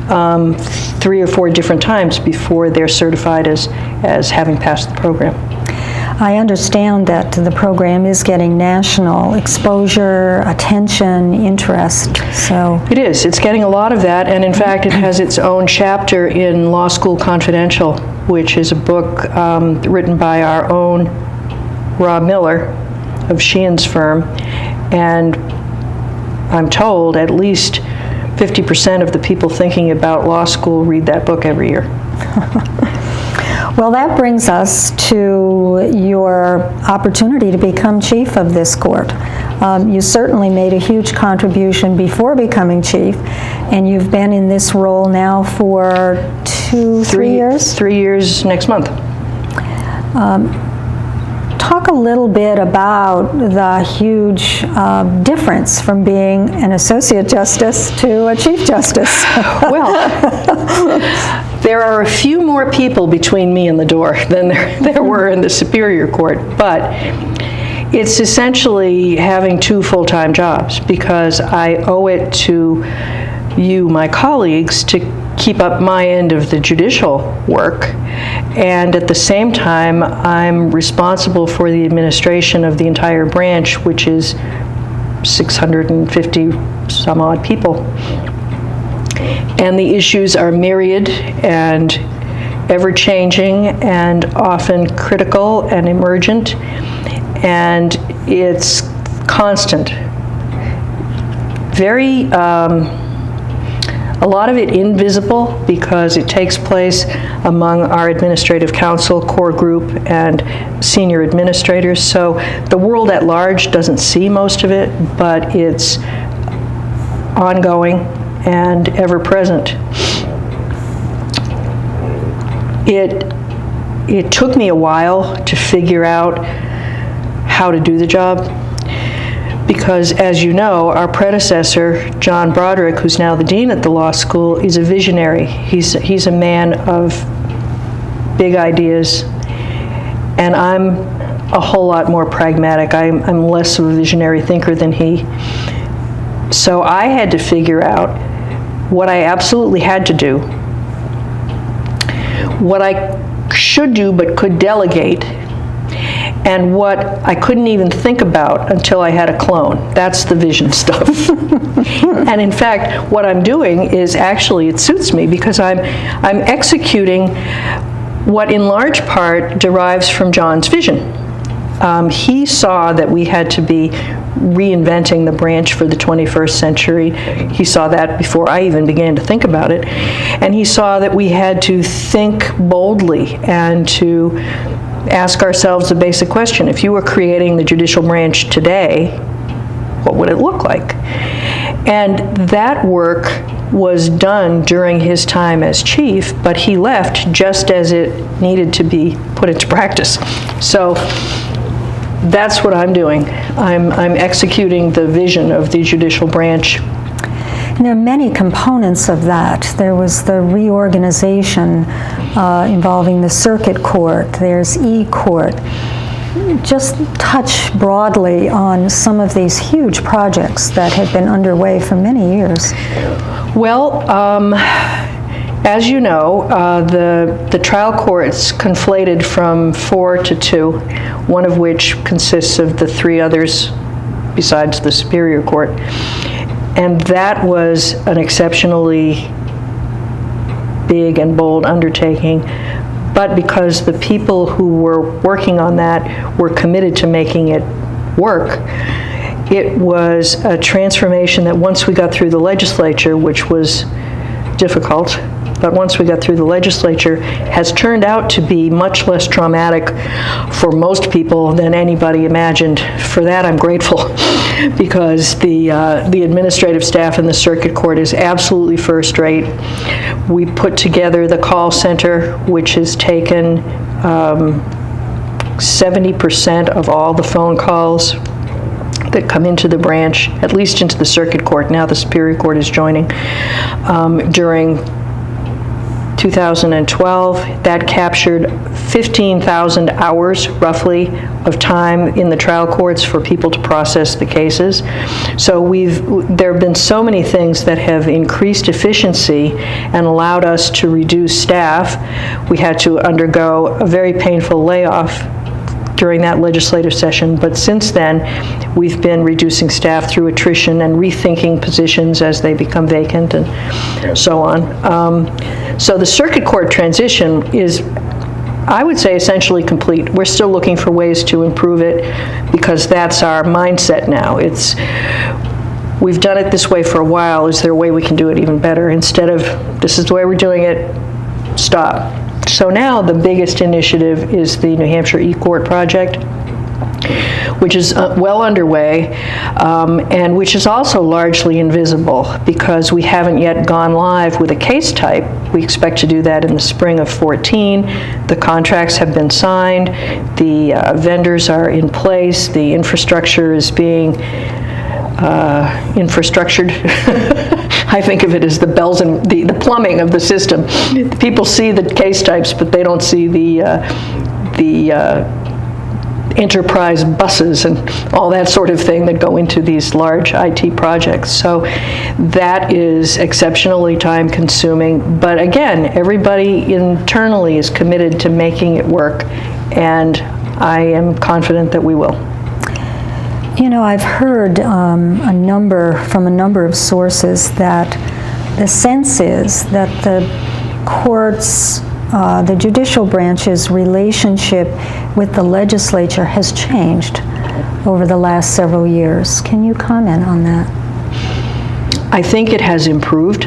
3 or 4 different times before they're certified as having passed the program. I understand that the program is getting national exposure, attention, interest, so. It is. It's getting a lot of that, and in fact it has its own chapter in Law School Confidential, which is a book written by our own Rob Miller of Sheehan's firm, and I'm told at least 50% of the people thinking about law school read that book every year. Well, that brings us to your opportunity to become chief of this court. You certainly made a huge contribution before becoming chief, and you've been in this role now for 3 years? 3 years next month. Talk a little bit about the huge difference from being an associate justice to a chief justice. Well, there are a few more people between me and the door than there were in the Superior Court, but it's essentially having 2 full-time jobs because I owe it to you, my colleagues, to keep up my end of the judicial work, and at the same time I'm responsible for the administration of the entire branch, which is 650 some odd people. And the issues are myriad and ever-changing and often critical and emergent, and it's constant. A lot of it invisible because it takes place among our administrative council, core group, and senior administrators. So the world at large doesn't see most of it, but it's ongoing and ever-present. It took me a while to figure out how to do the job, because, as you know, our predecessor, John Broderick, who's now the dean at the law school, is a visionary. He's a man of big ideas, and I'm a whole lot more pragmatic. I'm less of a visionary thinker than he. So I had to figure out what I absolutely had to do, what I should do but could delegate, and what I couldn't even think about until I had a clone. That's the vision stuff. And in fact, what I'm doing is actually, it suits me because I'm executing what in large part derives from John's vision. He saw that we had to be reinventing the branch for the 21st century. He saw that before I even began to think about it. And he saw that we had to think boldly and to ask ourselves the basic question: if you were creating the judicial branch today, what would it look like? And that work was done during his time as chief, but he left just as it needed to be put into practice. So that's what I'm doing. I'm executing the vision of the judicial branch. And there are many components of that. There was the reorganization involving the circuit court. There's e-court. Just touch broadly on some of these huge projects that had been underway for many years. Well, as you know, the trial courts conflated from 4 to 2, one of which consists of the 3 others besides the Superior Court. And that was an exceptionally big and bold undertaking. But because the people who were working on that were committed to making it work, it was a transformation that once we got through the legislature, which was difficult, but once we got through the legislature, has turned out to be much less traumatic for most people than anybody imagined. For that, I'm grateful, because the administrative staff in the circuit court is absolutely first rate. We put together the call center, which has taken 70% of all the phone calls that come into the branch, at least into the circuit court. Now the Superior Court is joining. During 2012, that captured 15,000 hours, roughly, of time in the trial courts for people to process the cases. So there have been so many things that have increased efficiency and allowed us to reduce staff. We had to undergo a very painful layoff during that legislative session, but since then, we've been reducing staff through attrition and rethinking positions as they become vacant and so on. So the circuit court transition is, I would say, essentially complete. We're still looking for ways to improve it, because that's our mindset now. We've done it this way for a while. Is there a way we can do it even better? Instead of, this is the way we're doing it, stop. So now the biggest initiative is the New Hampshire e-court project, which is well underway, and which is also largely invisible because we haven't yet gone live with a case type. We expect to do that in the spring of 14. The contracts have been signed, the vendors are in place, the infrastructure is being infrastructured. I think of it as the bells and the plumbing of the system. People see the case types, but they don't see the enterprise buses and all that sort of thing that go into these large IT projects. So that is exceptionally time consuming. But again, everybody internally is committed to making it work, and I am confident that we will. You know, I've heard from a number of sources that the sense is that the courts, the judicial branch's relationship with the legislature has changed over the last several years. Can you comment on that? I think it has improved.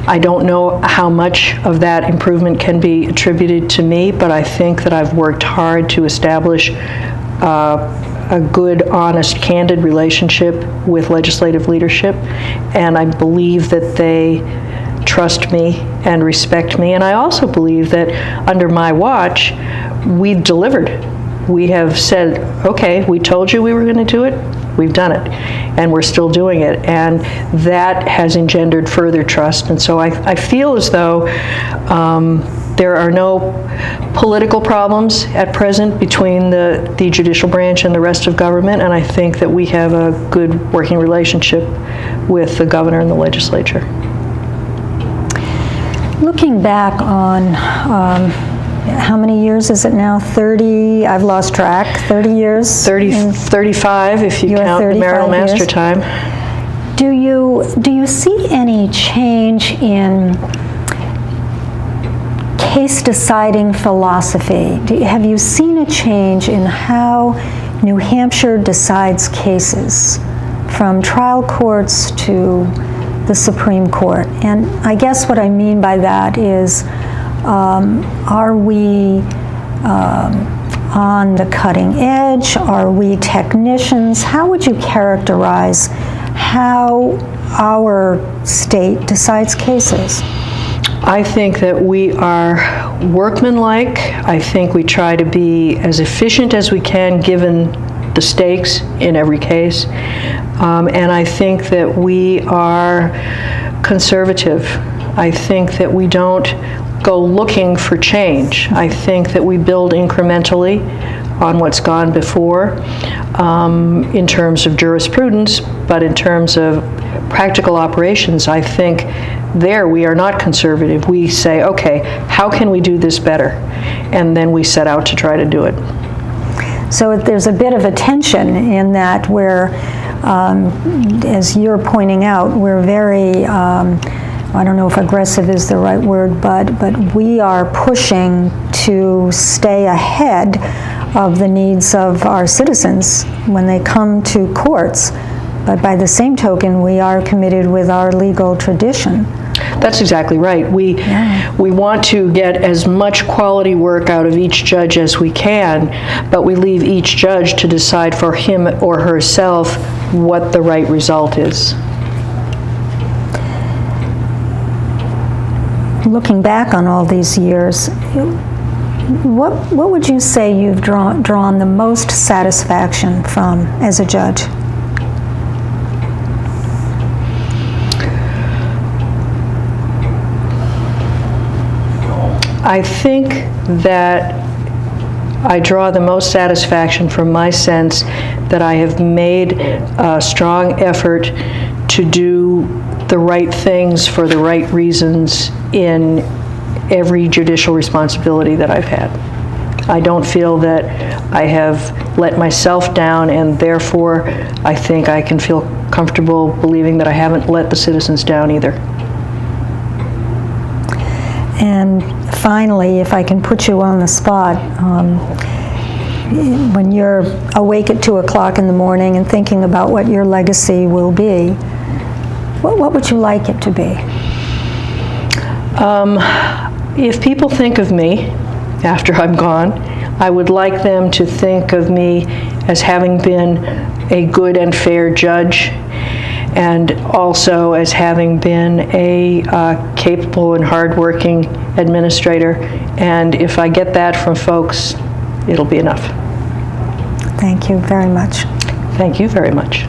I don't know how much of that improvement can be attributed to me, but I think that I've worked hard to establish a good, honest, candid relationship with legislative leadership, and I believe that they trust me and respect me, and I also believe that under my watch, we've delivered. We have said, okay, we told you we were going to do it, we've done it, and we're still doing it, and that has engendered further trust, and so I feel as though there are no political problems at present between the judicial branch and the rest of government, and I think that we have a good working relationship with the governor and the legislature. Looking back on, how many years is it now? 30, I've lost track, 30 years? 35 if you count the marital master time. Do you see any change in case deciding philosophy? Have you seen a change in how New Hampshire decides cases, from trial courts to the Supreme Court? And I guess what I mean by that is, are we on the cutting edge? Are we technicians? How would you characterize how our state decides cases? I think that we are workmanlike. I think we try to be as efficient as we can given the stakes in every case. And I think that we are conservative. I think that we don't go looking for change. I think that we build incrementally on what's gone before in terms of jurisprudence, but in terms of practical operations, I think there we are not conservative. We say, okay, how can we do this better? And then we set out to try to do it. So there's a bit of a tension in that where, as you're pointing out, we're very, I don't know if aggressive is the right word, but we are pushing to stay ahead of the needs of our citizens when they come to courts. But by the same token, we are committed with our legal tradition. That's exactly right. We want to get as much quality work out of each judge as we can, but we leave each judge to decide for him or herself what the right result is. Looking back on all these years, what would you say you've drawn the most satisfaction from as a judge? I think that I draw the most satisfaction from my sense that I have made a strong effort to do the right things for the right reasons in every judicial responsibility that I've had. I don't feel that I have let myself down, and therefore I think I can feel comfortable believing that I haven't let the citizens down either. And finally, if I can put you on the spot, when you're awake at 2 o'clock in the morning and thinking about what your legacy will be, what would you like it to be? If people think of me after I'm gone, I would like them to think of me as having been a good and fair judge, and also as having been a capable and hardworking administrator. And if I get that from folks, it'll be enough. Thank you very much. Thank you very much.